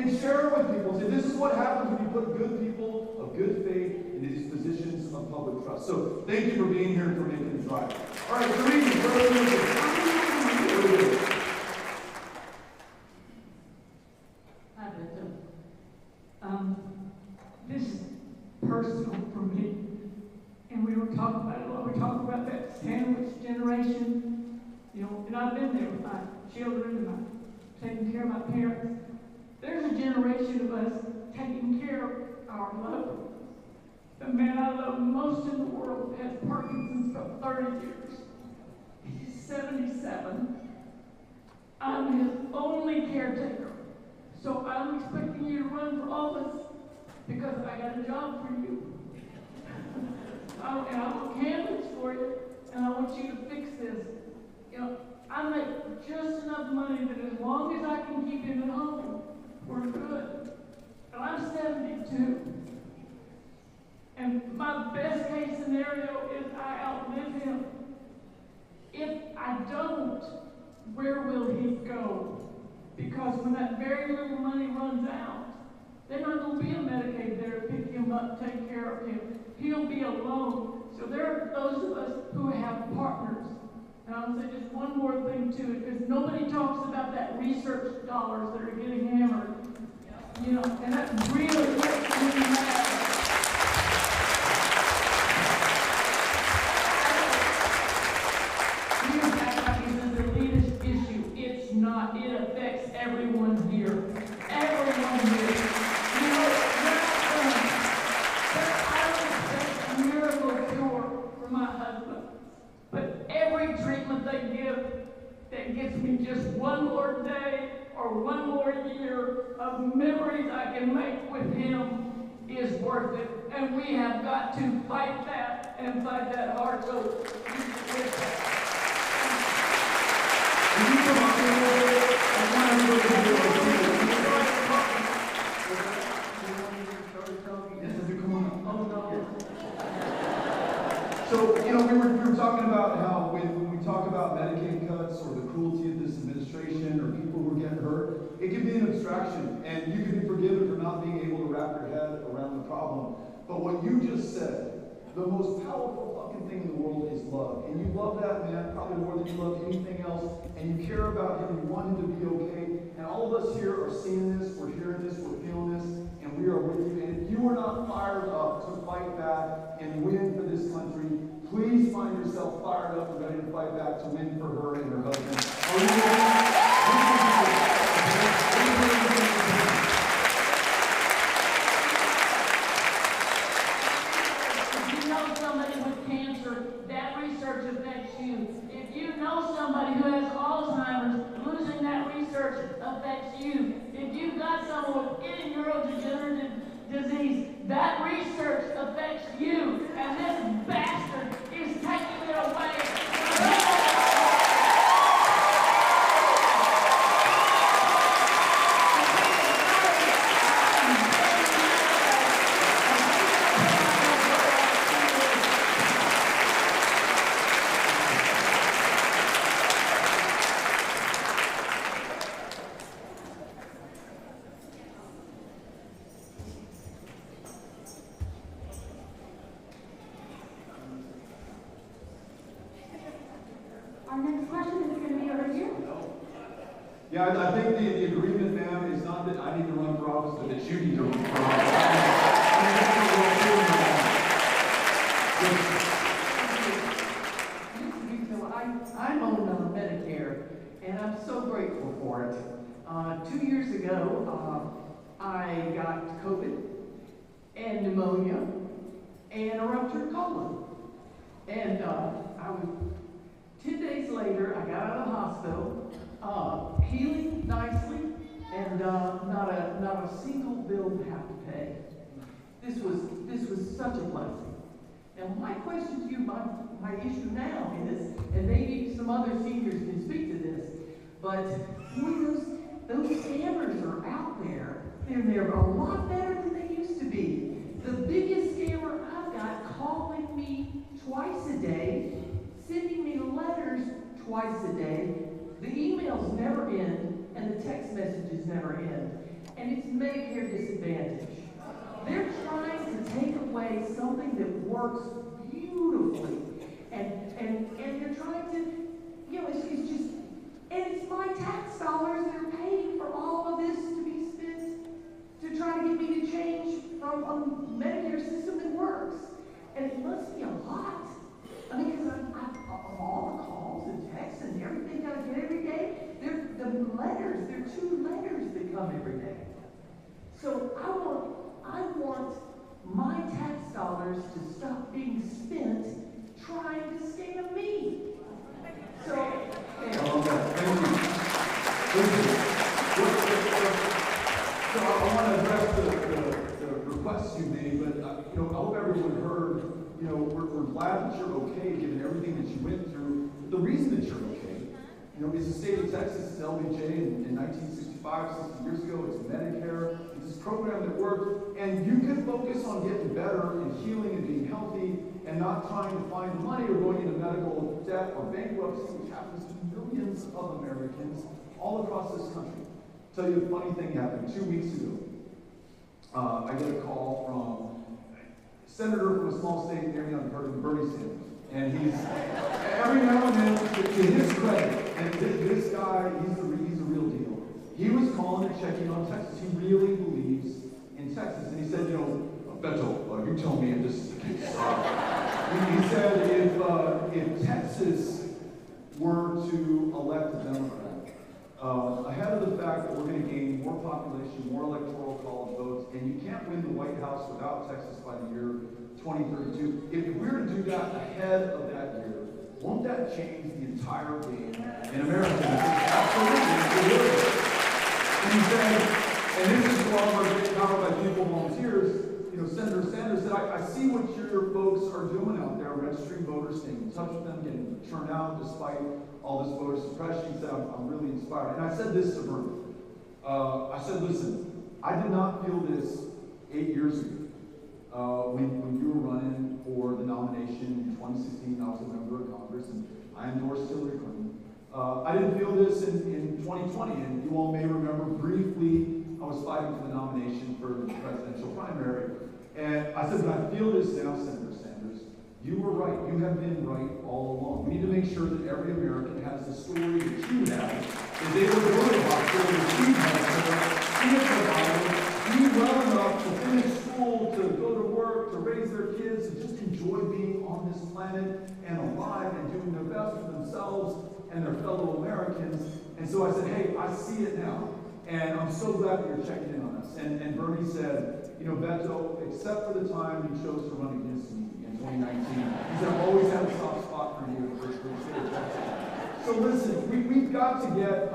and share it with people. See, this is what happens when you put good people of good faith in these positions of public trust. So thank you for being here and for making the drive. All right, Therese, where are you? Hi, Beto. This is personal for me. And we were talking about it a lot. We talked about that sandwich generation, and I've been there with my children and taking care of my parents. There's a generation of us taking care of our loved ones. The man I love most in the world has Parkinson's for 30 years. He's 77. I'm his only caretaker. So I'm expecting you to run for office because I got a job for you. And I will canvas for you, and I want you to fix this. I make just enough money that as long as I can keep him at home, we're good. And I'm 72. And my best case scenario is I outlive him. If I don't, where will he go? Because when that very little money runs out, there's not going to be a Medicaid there to pick him up, take care of him. He'll be alone. So there are those of us who have partners. And I'll say just one more thing to it, because nobody talks about that research dollars that are getting hammered. And that really makes me mad. Years back, I was in the elitist everyone here. Everyone here. You know, I don't expect a miracle cure for my husband. But every treatment they give that gets me just one more day or one more year of memories I can make with him is worth it. And we have got to fight that and fight that hard. So, So, you know, we were talking about how when we talk about Medicaid cuts or the cruelty of this administration or people who are getting hurt, it can be an abstraction, and you can be forgiven for not being able to wrap your head around the problem. But what you just said, the most powerful fucking thing in the world is love. And you love that man probably more than you love anything else, and you care about him, you want him to be okay. And all of us here are seeing this, we're hearing this, we're feeling this, and we are with you. And if you are not fired up to fight back and win for this country, please find yourself fired up and ready to fight back to win for her and her husband. Are you if you know somebody with cancer, that research affects you. If you know somebody who has Alzheimer's, losing that research affects you. If you've got someone with any neurodegenerative disease, that research affects you. And this bastard is taking it away. Our next question is going to be over here. Yeah, I think the agreement, ma'am, is not that I need to run for office, but that you need to run for office. I'm on Medicare, and I'm so grateful for it. 2 years ago, I got COVID and pneumonia and a ruptured colon. And I was 10 days later, I got out of the hospital, healing nicely, and not a single bill to have to pay. This was such a blessing. Now, my question to you, my issue now is, and maybe some other seniors can speak to this, but boy, those scammers are out there. They're a lot better than they used to be. The biggest scammer I've got calling me twice a day, sending me letters twice a day. The emails never end, and the text messages never end. And it's Medicare disadvantage. They're trying to take away something that works beautifully. And they're trying to, you know, it's just, and it's my tax dollars that are paying for all of this to be spent to try to get me to change from a Medicare system that works. And it must be a lot. I mean, because of all the calls and texts and everything that I get every day, they're 2 letters that come every day. So I want my tax dollars to stop being spent trying to scam me. So, Thank you. So I want to address the requests you made, but I hope everyone heard. We're glad that you're okay, given everything that you went through. The reason that you're okay, is the state of Texas. It's LBJ in 1965, 60 years ago. It's Medicare. It's this program that worked, and you can focus on getting better and healing and being healthy, and not trying to find money or going into medical debt or bankruptcy, which happens to millions of Americans all across this country. I'll tell you a funny thing happened 2 weeks ago. I get a call from senator from a small state near me on Bernie Sanders. And he's, every now and then, to his credit, and this guy, he's a real deal. He was calling and checking on Texas. He really believes in Texas. And he said, Beto, you tell me if this is the case. He said if Texas were to elect a Democrat, ahead of the fact that we're can't win the White House without Texas by the year 2032. If we were to do that ahead of that year, won't that change the entire game in America? Absolutely, it would. And he said, and this is one of our great Power by People volunteers, Senator Sanders said, I see what your folks are doing out there, registering voters, staying in touch with them, getting turned out despite all this voter suppression. He said, I'm really inspired. And I said this to Bernie. I said, listen, I did not feel this 8 years ago when you were running for the nomination in 2016. I was a member of Congress, and I endorsed Hillary Clinton. I didn't feel this in 2020, and you all may remember briefly I was fighting for the nomination for the presidential primary. And I said, but I feel this now, Senator Sanders. You were right. You have been right all along. We need to make sure that every American has the story that you have, that they were worried about the story that you have, be a provider, be well enough to finish school, to go to work, to raise their kids, and just enjoy being on this planet and alive and doing their best for themselves and their fellow Americans. And so I said, hey, I see it now. And I'm so glad that you're checking in on us. And Bernie said, Beto, except for the time you chose to run against me in 2019, he said, I've always had a soft spot for you. So listen, we've got to get,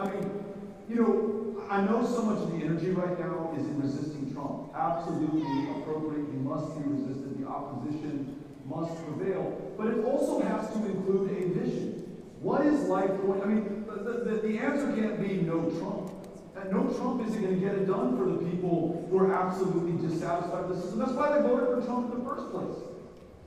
I know so much of the energy right now is in resisting Trump. Absolutely appropriate. He must be resisted. The opposition must prevail. But it also has to include a vision. What is life going? The answer can't be no Trump. And no Trump isn't going to get it done for the people who are absolutely dissatisfied with the system. That's why they voted for Trump in the first place.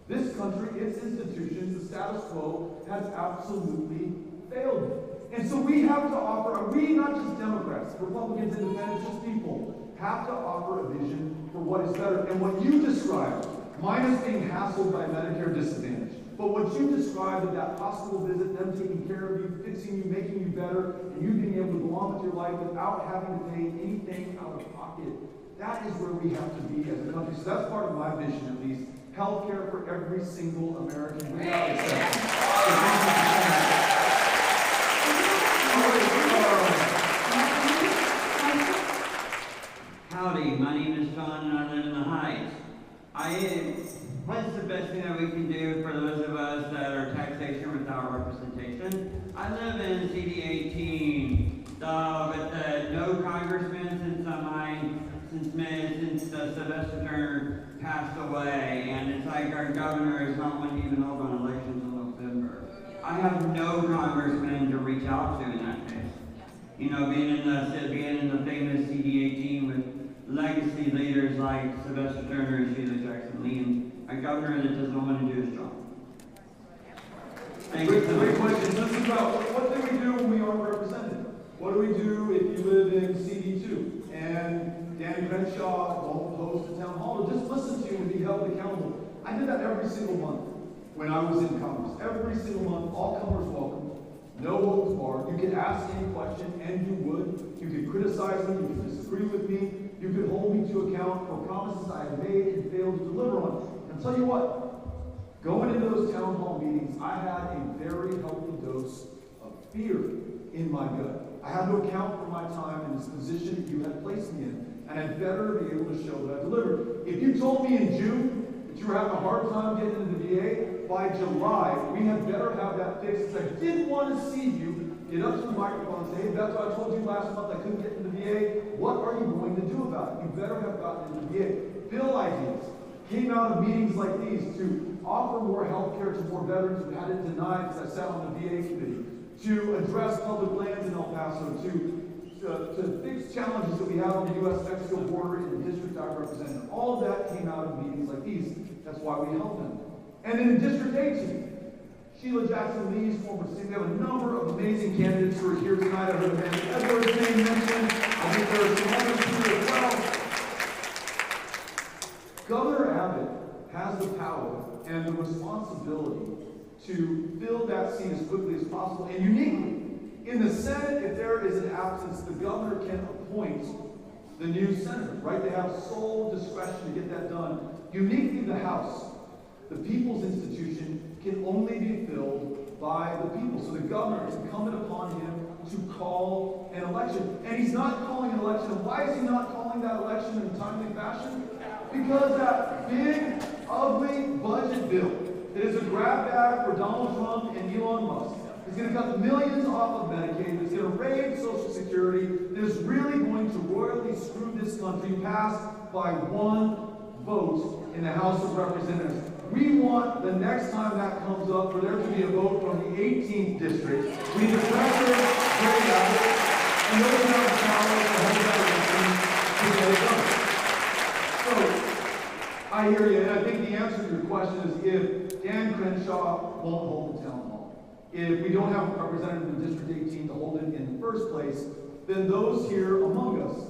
This country, its institutions, the status quo, has absolutely failed. And so we have to offer, we, not just Democrats, Republicans, independents, just people, have to offer a vision for what is better. And what you described, minus being hassled by Medicare disadvantage, but what you described of that hospital visit, them taking care of you, fixing you, making you better, and you being able to go on with your life without having to pay anything out of pocket, that is where we have to be as a country. So that's part of my vision, at least. Health care for every single American without exception. So thank you for saying Howdy, my name is John and I live in the Heights. What's the best thing that we can do for those of us that are taxation without representation? I live in CD 18, with no congressman since Sylvester Turner passed away, and it's like our governor is not one to even hold on elections in November. I have no congressman to reach out to in that case. Being in the famous CD 18 with legacy leaders like Sylvester Turner and Sheila Jackson Lee, and a governor that doesn't want to do his job. Thank you so much. Great question. Let's think about what do we do when we aren't represented? What do we do if you live in CD2 and Danny Crenshaw won't host a town hall or just listen to you and be held accountable? I did that every single month when I was in Congress. Every single month, all comers welcome. No holds barred. You could ask any question, and you would. You could criticize me. You could disagree with me. You could hold me to account for promises I had made and failed to deliver on. And I'll tell you what, going into those town hall meetings, I had a very healthy dose of fear in my gut. I had to account for my time in this position that you had placed me in, and I'd better be able to show that I delivered. If you told me in June that you were having a hard time getting into the VA, by July, we had better have that fixed. I didn't want to see you get up to the microphone and say, hey, that's what I told you last month, I couldn't get into the VA. What are you going to do about it? You better have gotten into the VA. Bill ideas came out of meetings like these to offer more health care to more veterans who had it denied, because I sat on the VA committee, to address public lands in El Paso, to fix challenges that we have on the U.S.-Mexico border in the district I represent. All of that came out of meetings like these. That's why we held them. And then in District 18, Sheila Jackson Lee's former city, we have a number of amazing candidates who are here tonight. I heard Amanda Edwards' name mentioned. I think there are some others here as well. Governor Abbott has the power and the responsibility to fill that seat as quickly as possible. And uniquely, in the Senate, if there is an absence, the governor can appoint the new senator, right? They have sole discretion to get that done. Uniquely, the House, the people's institution, can only be filled by the people. So the governor is incumbent upon him to call an election. And he's not calling an election election. Why is he not calling that election in a timely fashion? Because that big, ugly budget bill that is a grab bag for Donald Trump and Elon Musk is going to cut millions off of Medicaid, that's going to raid Social Security, that is really going to royally screw this country passed by one vote in the House of Representatives. We want, the next time that comes up, for there to be a vote from the 18th district. We need a record, great effort, and those who have the power to hold that election to get it done. So, I hear you, and I think the answer to your question is if Dan Crenshaw won't hold the town hall, if we don't have a representative in District 18 to hold it in the first place, then those here among us,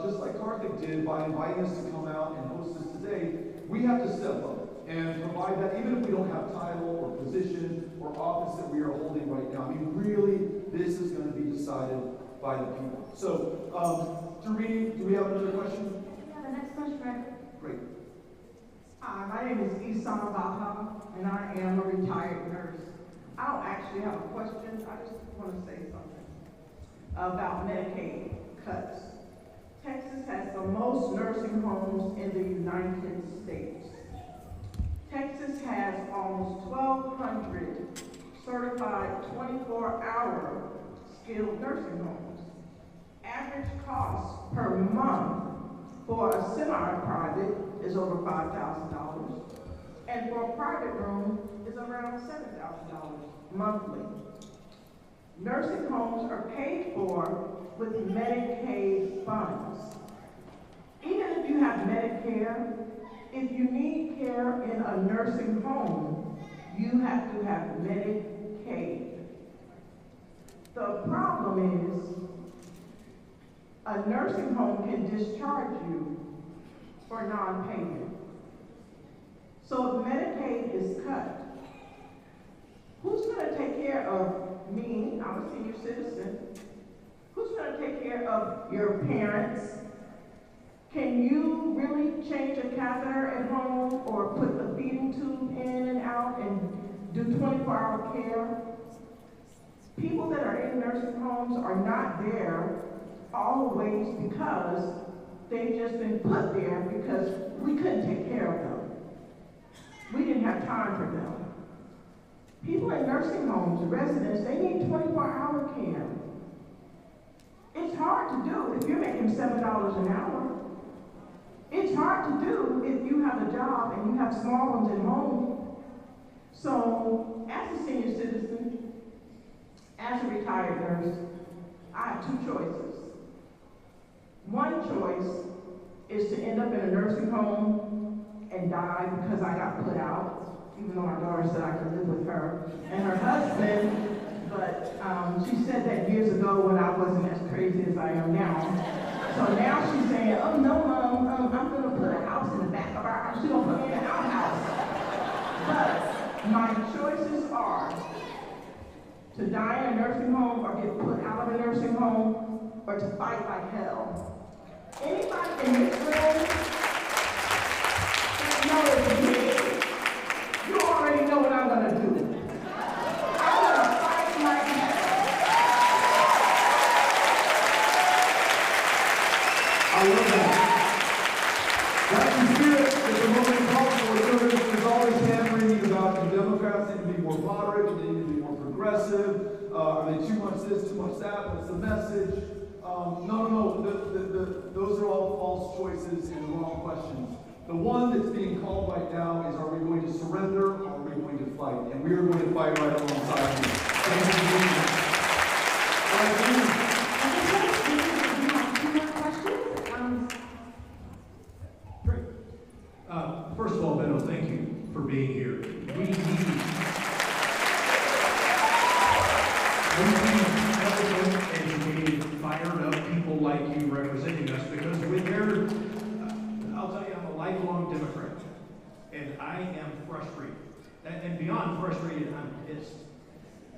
just like Karthik did by inviting us to come out and host this today, we have to step up and provide that, even if we don't have title or position or office that we are holding right now. I mean, really, this is going to be decided by the people. So, Tarini, do we have another question? Yeah, the next question, right? Great. Hi, my name is Isama Baha, and I am a retired nurse. I don't actually have a question. I just want to say something about Medicaid cuts. Texas has the most nursing homes in the United States. Texas has almost 1,200 certified 24-hour skilled nursing homes. Average cost per month for a semi-private is over $5,000, and for a private room is around $7,000 monthly. Nursing homes are paid for with Medicaid funds. Even if you have Medicare, if you need care in a nursing home, you have to have Medicaid. The problem is, a nursing home can discharge you for non-payment. So if Medicaid is cut, who's going to take care of me? I'm a senior citizen. Who's going to take care of your parents? Can you really change a catheter at home or put a feeding tube in and out and do 24-hour care? People that are in nursing homes are not there always because they've just been put there because we couldn't take care of them. We didn't have time for them. People in nursing homes, residents, they need 24-hour care. It's hard to do if you're making $7 an hour. It's hard to do if you have a job and you have small ones at home. So, as a senior citizen, as a retired nurse, I have two choices. One choice is to end up in a nursing home and die because I got put out, even though my daughter said I could live with her and her husband, but she said that years ago when I wasn't as crazy as I am now. So now she's saying, oh no, Mom, I'm going to put a house in the back of our house. She's going to put me in our house. But my choices are to die in a nursing home or get put out of a nursing home or to fight like hell. Anybody in this room that knows me, you already know what I'm going to do. I'm going to fight like hell. I love that. That's the spirit that the moment calls for. There's always hammering about the Democrats need to be more moderate, they need to be more progressive. Are they too much this, too much that? What's the message? No. Those are all false choices and the wrong questions. The one that's being called right now is, are we going to surrender or are we going to fight? And we are going to fight right alongside you. Thank you for being here. Great. First of all, Beto, thank you for being here. We need educated, fired up people like you representing us, because with their, I'll tell you, I'm a lifelong Democrat, and I am frustrated. And beyond frustrated, I'm pissed.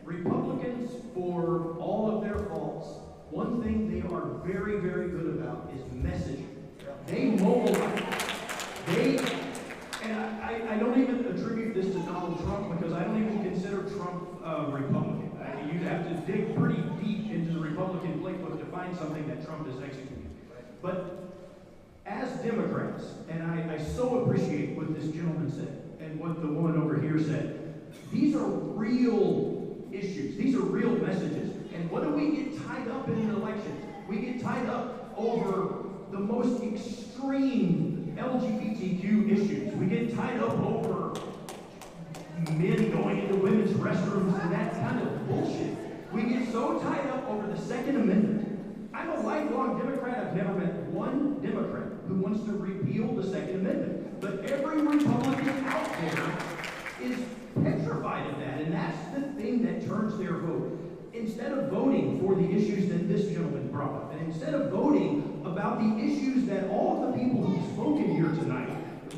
Republicans, for all of their faults, one thing they are very, very good about is messaging. They mobilize. And I don't even attribute this to Donald Trump, because I don't even consider Trump a Republican. You'd have to dig pretty deep into the Republican playbook to find something that Trump is executing. But as Democrats, and I so appreciate what this gentleman said and what the woman over here said, these are real issues. These are real messages. And what do we get tied up in an election? We get tied up over the most extreme LGBTQ issues. We get tied up over men going into women's restrooms and that kind of bullshit. We get so tied up over the Second Amendment. I'm a lifelong Democrat. I've never met one Democrat who wants to repeal the Second Amendment. But every Republican out there is petrified of that, and that's the thing that turns their vote. Instead of voting for the issues that this gentleman brought up, and instead of voting about the issues that all of the people who've spoken here tonight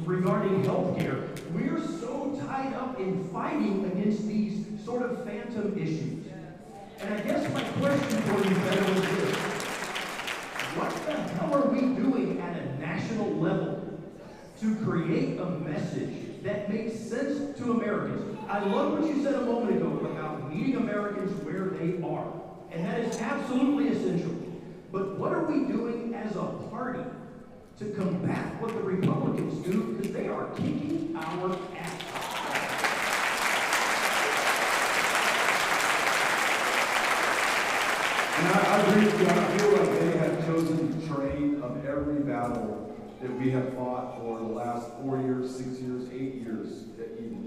regarding health care, we're so tied up in fighting against these sort of phantom issues. And I guess my question for you, Beto, is this. What the hell are we doing at a national level to create a message that makes sense to Americans? I love what you said a moment ago about meeting Americans where they are. And that is absolutely essential. But what are we doing as a party to combat what the Republicans do? Because they are kicking our ass. And I agree with you. I feel like they have chosen the terrain of every battle that we have fought for the last 4 years, 6 years, 8 years.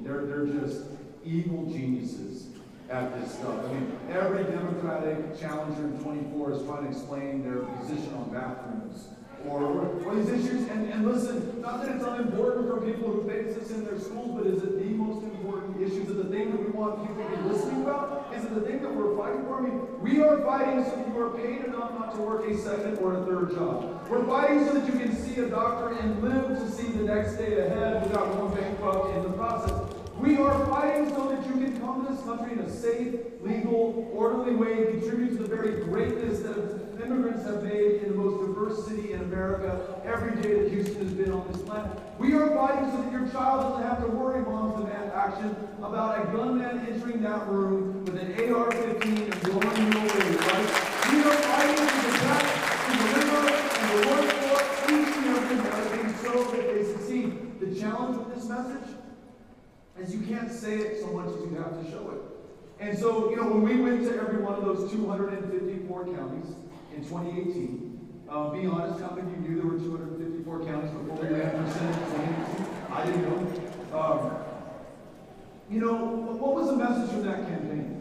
They're just evil geniuses at this stuff. I mean, every Democratic challenger in 24 is trying to explain their position on bathrooms or these issues. And listen, not that it's unimportant for people who face this in their schools, but is it the most important issue? Is it the thing that we want people to be listening about? Is it the thing that we're fighting for? I mean, we are fighting so that you are paid enough not to work a second or a third job. We're fighting so that you can see a doctor and live to see the next day ahead without going bankrupt in the process. We are fighting so that you can come to this country in a safe, legal, orderly way and contribute to the very greatness that immigrants have made in the most diverse city in America every day that Houston has been on this planet. We are fighting so that your child doesn't have to worry, moms demand action, about a gunman entering that room with an AR-15 and blowing you away, right? We are fighting to protect, to deliver, and to work for each and every American so that they succeed. The challenge with this message is you can't say it so much as you have to show it. And so, when we went to every one of those 254 counties in 2018, be honest, how many of you knew there were 254 counties before we ran for Senate in 2018? I didn't know. What was the message from that campaign?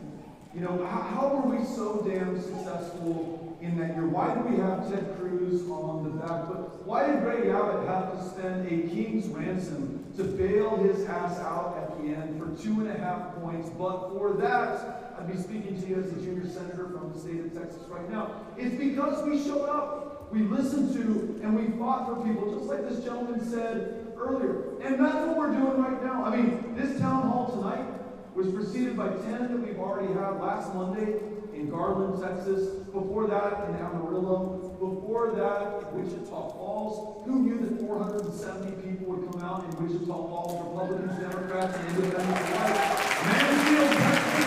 How were we so damn successful in that year? Why did we have Ted Cruz on the back foot? Why did Greg Abbott have to spend a king's ransom to bail his ass out at the end for 2.5 points? But for that, I'd be speaking to you as a junior senator from the state of Texas right now. It's because we showed up, we listened to, and we fought for people, just like this gentleman said earlier. And that's what we're doing right now. I mean, this town hall tonight was preceded by 10 that we've already had last Monday in Garland, Texas. Before that, in Amarillo. Before that, Wichita Falls. Who knew that 470 people would come out in Wichita Falls? Republicans, Democrats, and independents alike. Mansfield, Texas.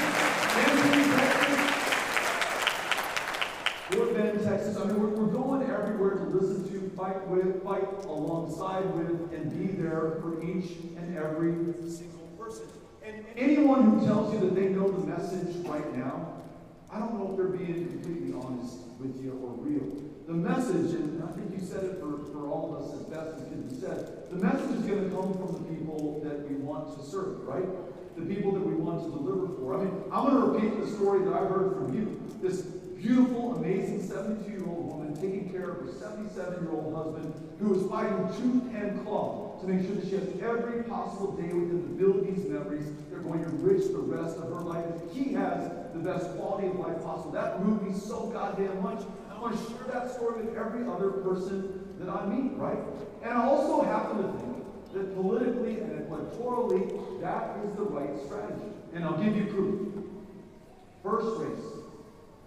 Fort Bend, Texas. I mean, we're going everywhere to listen to, fight with, fight alongside with, and be there for each and every single person. And anyone who tells you that they know the message right now, I don't know if they're being completely honest with you or real. The message, and I think you said it for all of us as best as can be said, the message is going to come from the people that we want to serve, right? The people that we want to deliver for. I mean, I'm going to repeat the story that I heard from you. This beautiful, amazing 72-year-old woman taking care of her 77-year-old husband who is fighting tooth and claw to make sure that she has every possible day with him to build these memories that are going to enrich the rest of her life. He has the best quality of life possible. That moved me so goddamn much. I want to share that story with every other person that I meet, right? And I also happen to think that politically and electorally, that is the right strategy. And I'll give you proof. First race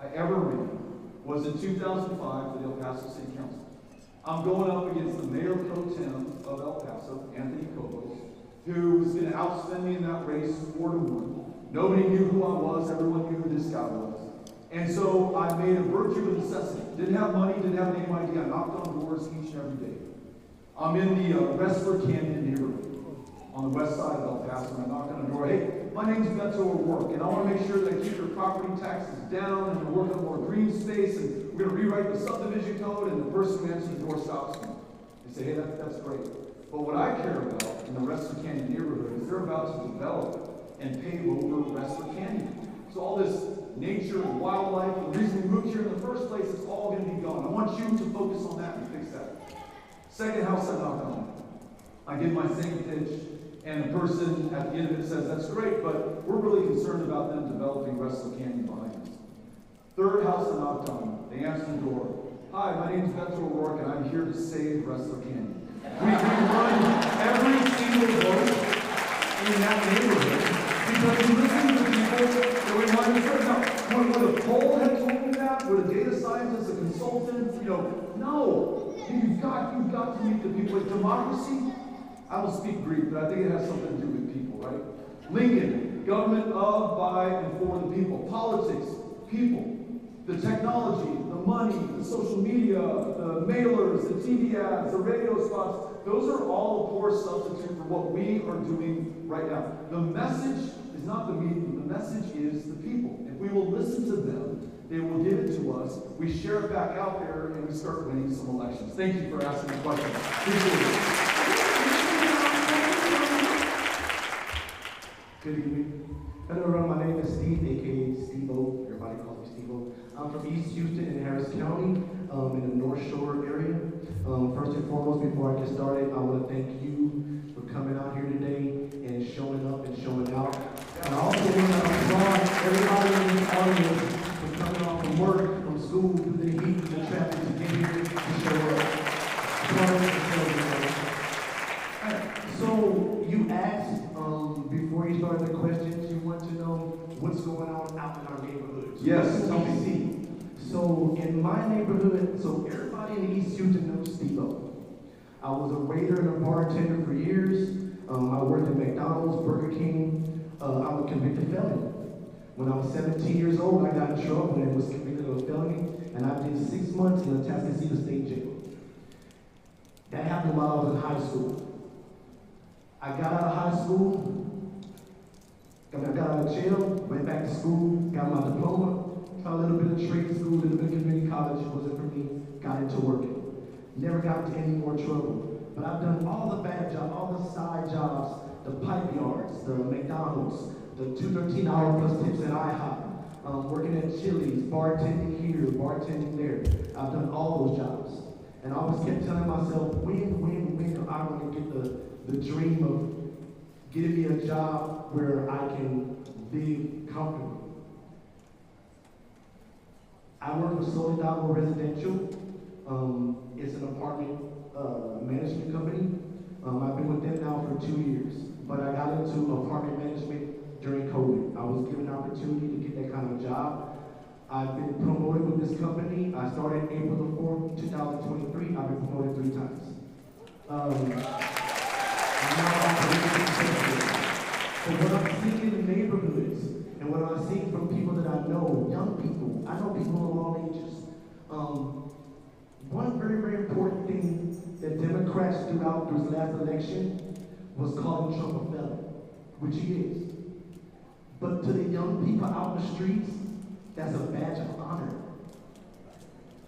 I ever ran was in 2005 for the El Paso City Council. I'm going up against the mayor pro tem of El Paso, Anthony Cobos, who was going to outspend me in that race 4-1. Nobody knew who I was. Everyone knew who this guy was. And so I made a virtue of necessity. Didn't have money, didn't have a name ID. I knocked on doors each and every day. I'm in the Westford Canyon neighborhood on the west side of El Paso, and I knocked on the door. Hey, my name's Beto O'Rourke, and I want to make sure that I keep your property taxes down, and we're working on more green space, and we're going to rewrite the subdivision code, and the person who answers the door stops me. They say, hey, that's great. But what I care about in the Westford Canyon neighborhood is they're about to develop and pave over Westford Canyon. So all this nature and wildlife, and the reason we moved here in the first place, is all going to be gone. I want you to focus on that and fix that. Second house I knocked on. I give my same pitch, and the person at the end of it says, that's great, but we're really concerned about them developing Westford Canyon behind us. Third house I knocked on. They answer the door. Hi, my name is Beto O'Rourke, and I'm here to save Westford Canyon. We run every single vote in that neighborhood because we listen to people that we want to serve. Now, would a poll have told me that? Would a data scientist, a consultant, no. You've got to meet the people. Like democracy, I will speak Greek, but I think it has something to do with people, right? Lincoln, government of, by, and for the people. Politics, people. The technology, the money, the social media, the mailers, the TV ads, the radio spots, those are all a poor substitute for what we are doing right now. The message is not the media, the message is the people. If we will listen to them, they will give it to us, we share it back out there, and we start winning some elections. Thank you for asking the question. Appreciate it. Good evening. Hello everyone, my name is Steve, aka Steve-O. Everybody calls me Steve-O. I'm from East Houston in Harris County, in the North Shore area. First and foremost, before I get started, I want to thank you for coming out here today and showing up and showing out. And I also want to applaud everybody in the audience for coming off from work, from school, through the heat and the traffic to get here to show up. So you asked, before you started the questions, you want to know what's going on out in our neighborhoods. Yes, tell me. So in my neighborhood, so everybody in East Houston knows Steve-O. I was a waiter and a bartender for years. I worked at McDonald's, Burger King. I'm a convicted felon. When I was 17 years old, I got in trouble and was convicted of a felony, and I did 6 months in the Atascocita State Jail. That happened while I was in high school. I got out of high school, I got out of jail, went back to school, got my diploma, tried a little bit of trade school, a little bit of community college, wasn't for me, got into working. Never got into any more trouble. But I've done all the bad jobs, all the side jobs, the pipe yards, the McDonald's, the 213-hour plus tips at IHOP, working at Chili's, bartending here, bartending there. I've done all those jobs. And I always kept telling myself, when am I going to get the dream of getting me a job where I can live comfortably? I work for Solidago Residential. It's an apartment management company. I've been with them now for 2 years, but I got into apartment management during COVID. I was given an opportunity to get that kind of job. I've been promoted with this company. I started April the 4th, 2023. I've been promoted 3 times. So what I'm seeing in the neighborhoods, and what I'm seeing from people that I know, young people, I know people of all ages, one very, very important thing that Democrats threw out through the last election was calling Trump a felon, which he is. But to the young people out in the streets, that's a badge of honor.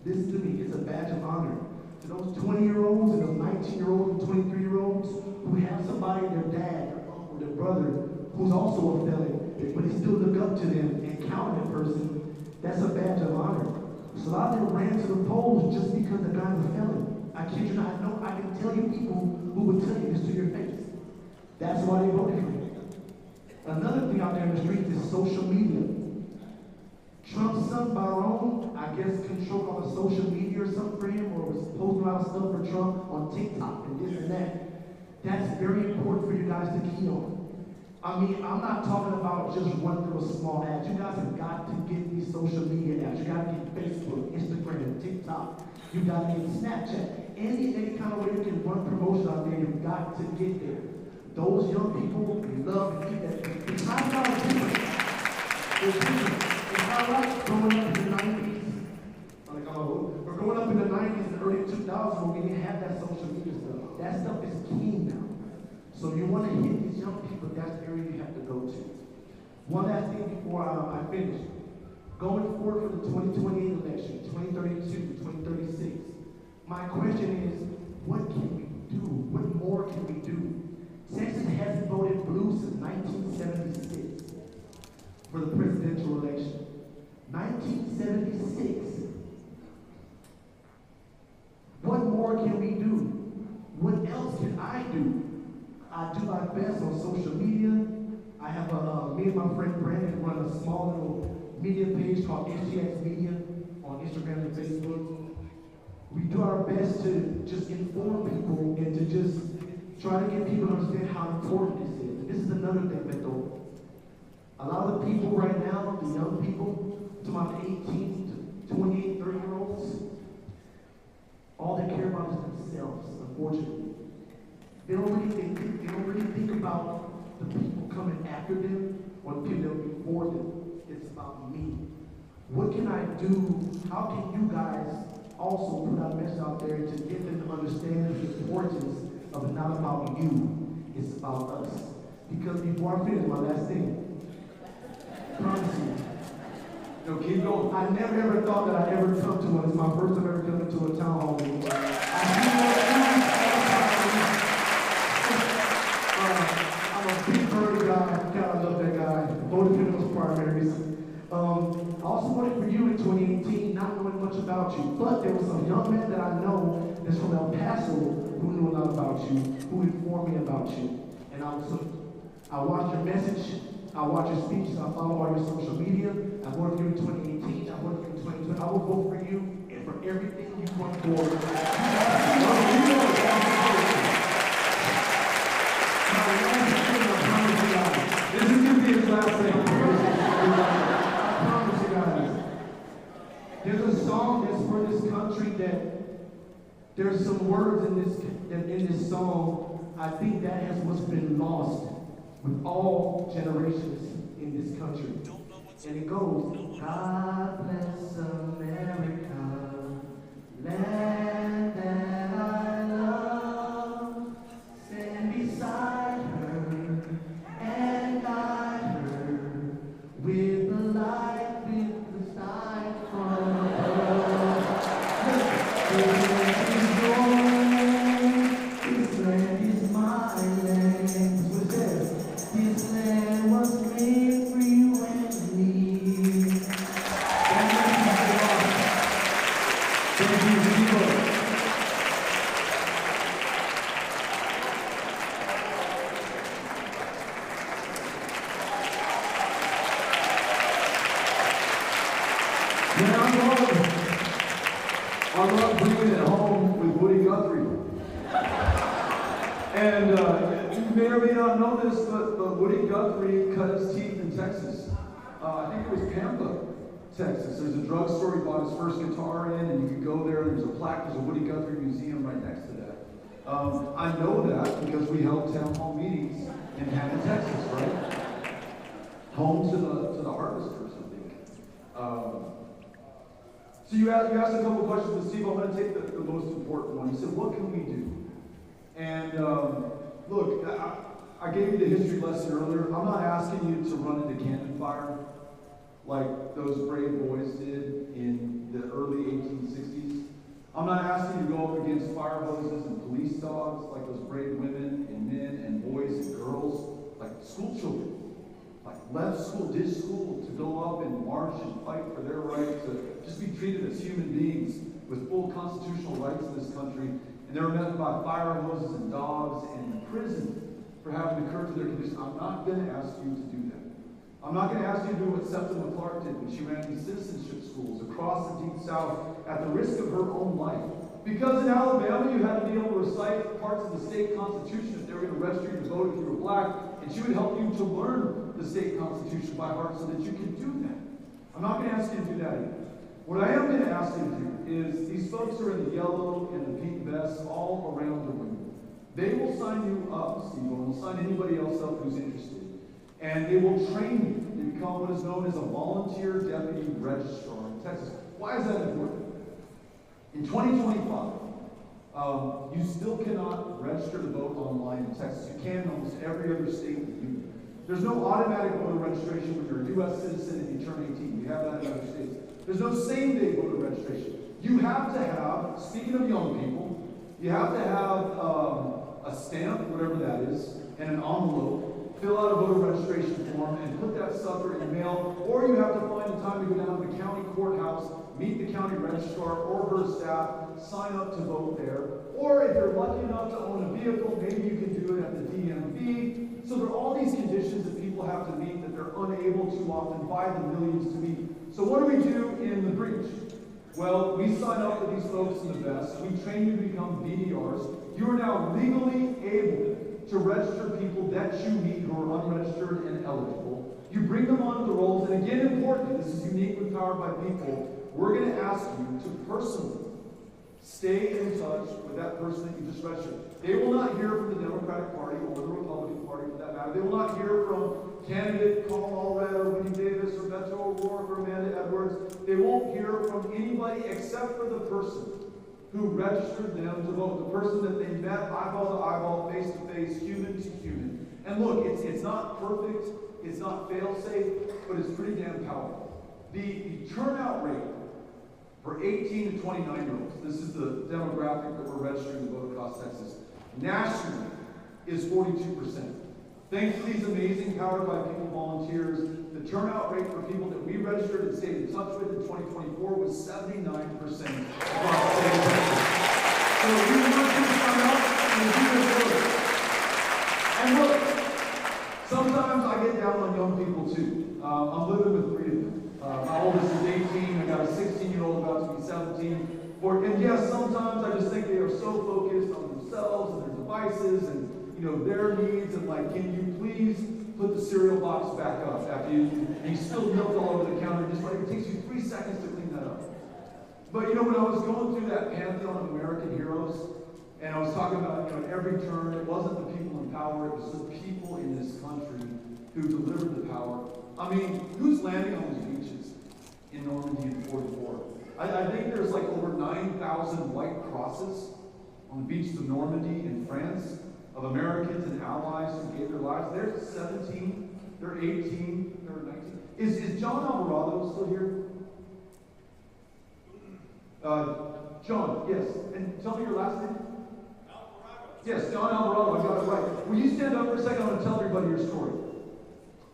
Listen to me, it's a badge of honor. To those 20-year-olds and those 19-year-olds and 23-year-olds who have somebody, their dad, their uncle, their brother, who's also a felon, but they still look up to them and count that person, that's a badge of honor. So a lot of them ran to the polls just because the guy's a felon. I kid you not, I can tell you people who would tell you this to your face. That's why they voted for him. Another thing out there in the streets is social media. Trump's son, Barone, I guess controlled all the social media or something for him, or was posting a lot of stuff for Trump on TikTok and this and that. That's very important for you guys to key on. I mean, I'm not talking about just one little small ad. You guys have got to get these social media ads. You got to get Facebook, Instagram, TikTok. You got to get Snapchat. Any kind of way you can run promotions out there, you've got to get there. Those young people love to eat that. The time's not different. It's different. It's not like growing up in the 90s. Like, 2000 when we didn't have that social media stuff. That stuff is key now. So you want to hit these young people, that's the area you have to go to. One last thing before I finish. Going forward for the 2028 election, 2032, 2036, my question is, what can we do? What more can we do? Texas hasn't voted blue since 1976 for the presidential election. 1976. What more can we do? What else can I do? I do my best on social media. I have me and my friend Brandon run a small little media page called SGX Media on Instagram and Facebook. We do our best to just inform people and to just try to get people to understand how important this is. This is another thing, Beto. A lot of the people right now, the young people, to my 18 to 28, 30-year-olds, all they care about is themselves, unfortunately. They don't really think about the people coming after them or the people that will be for them. It's about me. What can I do? How can you guys also put our message out there to get them to understand the importance of it not about you, it's about us. Because before I finish, my last thing, I promise you. No, keep going. I never ever thought that I'd ever come to one. It's my first time ever coming to a town hall meeting. I'm a big bird guy. God, I love that guy. Voted for those primaries. I also voted for you in 2018, not knowing much about you. But there was some young man that I know that's from El Paso who knew a lot about you, who informed me about you. And I watched your message, I watched your speeches, I follow all your social media. I voted for you in 2018, I voted for you in 2020. I will vote for you and for everything you come forward. This is going to be his last thing. I promise you guys. There's a song that's for this country that there's some words in this song. I think that has what's been lost with all generations in this country. And it goes, God bless America, land that I love, stand beside her and guide her with the light, with the side from above. This land is my land. What it says, this land was made for you and me. Thank you, people. I love bringing it home with Woody Guthrie. And you may or may not know this, but Woody Guthrie cut his teeth in Texas. I think it was Pampa, Texas. There's a drugstore he bought his first guitar in, and you can go there, and there's a plaque, there's a Woody Guthrie museum right next to that. I know that because we held town hall meetings in Hammond, Texas, right? Home to the harvesters, I think. So you asked a couple questions, but Steve, I'm going to take the most important one. You said, what can we do? And look, I gave you the history lesson earlier. I'm not asking you to run into cannon fire like those brave boys did in the early 1860s. I'm not asking you to go up against fire hoses and police dogs like those brave women and men and boys and girls, like school children. Like left school, ditched school, to go up and march and fight for their right to just be treated as human beings with full constitutional rights in this country. And they were met by fire hoses and dogs and in prison for having the courage of their condition. I'm not going to ask you to do that. I'm not going to ask you to do what Septima Clark did when she ran these citizenship schools across the Deep South at the risk of her own life. Because in Alabama, you had to be able to recite parts of the state constitution if they were going to register you to vote if you were black, and she would help you to learn the state constitution by heart so that you can do that. I'm not going to ask you to do that either. What I am going to ask you to do is these folks are in the yellow and the pink vests all around the room. They will sign you up, Steve, and will sign anybody else up who's interested. And they will train you to become what is known as a volunteer deputy registrar in Texas. Why is that important? In 2025, You still cannot register to vote online in Texas. You can in almost every other state in the union. There's no automatic voter registration when you're a U.S. citizen and you turn 18. You have that in other states. There's no same-day voter registration. You have to have, speaking of young people, you have to have a stamp, whatever that is, and an envelope, fill out a voter registration form, and put that sucker in the mail, or you have to find the time to go down to the county courthouse, meet the county registrar or her staff, sign up to vote there. Or if you're lucky enough to own a vehicle, maybe you can do it at the DMV. So there are all these conditions that people have to meet that they're unable to often by the millions to meet. So what do we do in the breach? Well, we sign up for these folks in the vest. We train you to become BDRs. You are now legally able to register people that you meet who are unregistered and eligible. You bring them onto the rolls, and again, importantly, this is unique with Powered by People, we're going to ask you to personally stay in touch with that person that you just registered. They will not hear from the Democratic Party or the Republican Party for that matter. They will not hear from candidate Colin Allred or Winnie Davis or Beto O'Rourke or Amanda Edwards. They won't hear from anybody except for the person who registered them to vote, the person that they met eyeball to eyeball, face to face, human to human. And look, it's not perfect, it's not fail-safe, but it's pretty damn powerful. The turnout rate for 18 to 29-year-olds, this is the demographic that we're registering to vote across Texas, nationally is 42%. Thanks to these amazing Powered by People volunteers, the turnout rate for people that we registered and stayed in touch with in 2024 was 79% across the state of Texas. So we want you to sign up and do this work. And look, sometimes I get down on young people too. I'm living with 3 of them. My oldest is 18, I got a 16-year-old about to be 17. And yes, sometimes I just think they are so focused on themselves and their devices and their needs, and like, can you please put the cereal box back up after you spilled milk all over the counter? Just like it takes you 3 seconds to clean that up. But when I was going through that pantheon of American heroes, and I was talking about at every turn, it wasn't the people in power, it was the people in this country who delivered the power. I mean, who's landing on those beaches in Normandy and 44? I think there's like over 9,000 white crosses on the beaches of Normandy in France, of Americans and allies who gave their lives. They're 17, they're 18, they're 19. Is John Alvarado still here? John, yes. And tell me your last name? Alvarado. Yes, John Alvarado, I got it right. Will you stand up for a second? I'm going to tell everybody your story.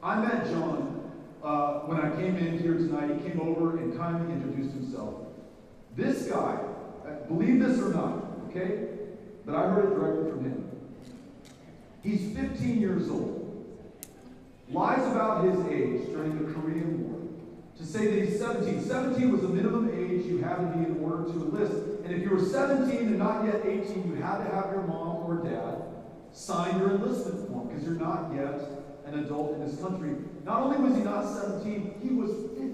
I met John when I came in here tonight. He came over and kindly introduced himself. This guy, believe this or not, okay? But I heard it directly from him. He's 15 years old, lies about his age during the Korean War to say that he's 17. 17 was the minimum age you had to be in order to enlist. And if you were 17 and not yet 18, you had to have your mom or dad sign your enlistment form because you're not yet an adult in this country. Not only was he not 17, he was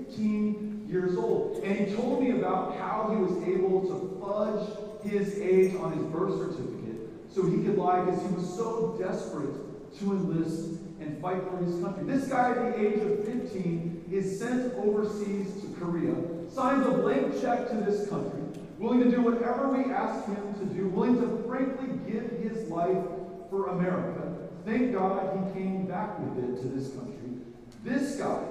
15 years old. And he told me about how he was able to fudge his age on his birth certificate so he could lie because he was so desperate to enlist and fight for his country. This guy at the age of 15 is sent overseas to Korea, signs a blank check to this country, willing to do whatever we ask him to do, willing to frankly give his life for America. Thank God he came back with it to this country. This guy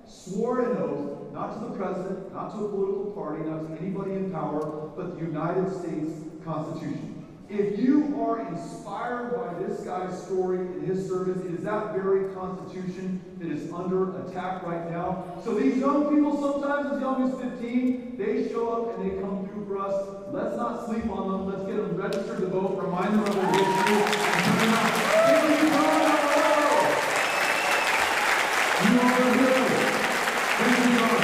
swore an oath, not to the president, not to a political party, not to anybody in power, but the United States Constitution. If you are inspired by this guy's story and his service, it is that very Constitution that is under attack right now. So these young people, sometimes as young as 15, they show up and they come through for us. Let's not sleep on them. Let's get them registered to vote, remind them of their history, and turn them out. You are a hero. Thank you, John.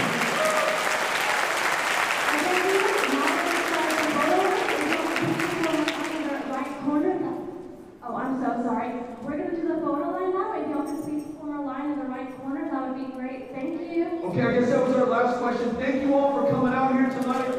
Oh, I'm so sorry. We're going to do the photo line now. If y'all can please form a line in the right corner, that would be great. Thank you. Okay, I guess that was our last question. Thank you all for coming out here tonight.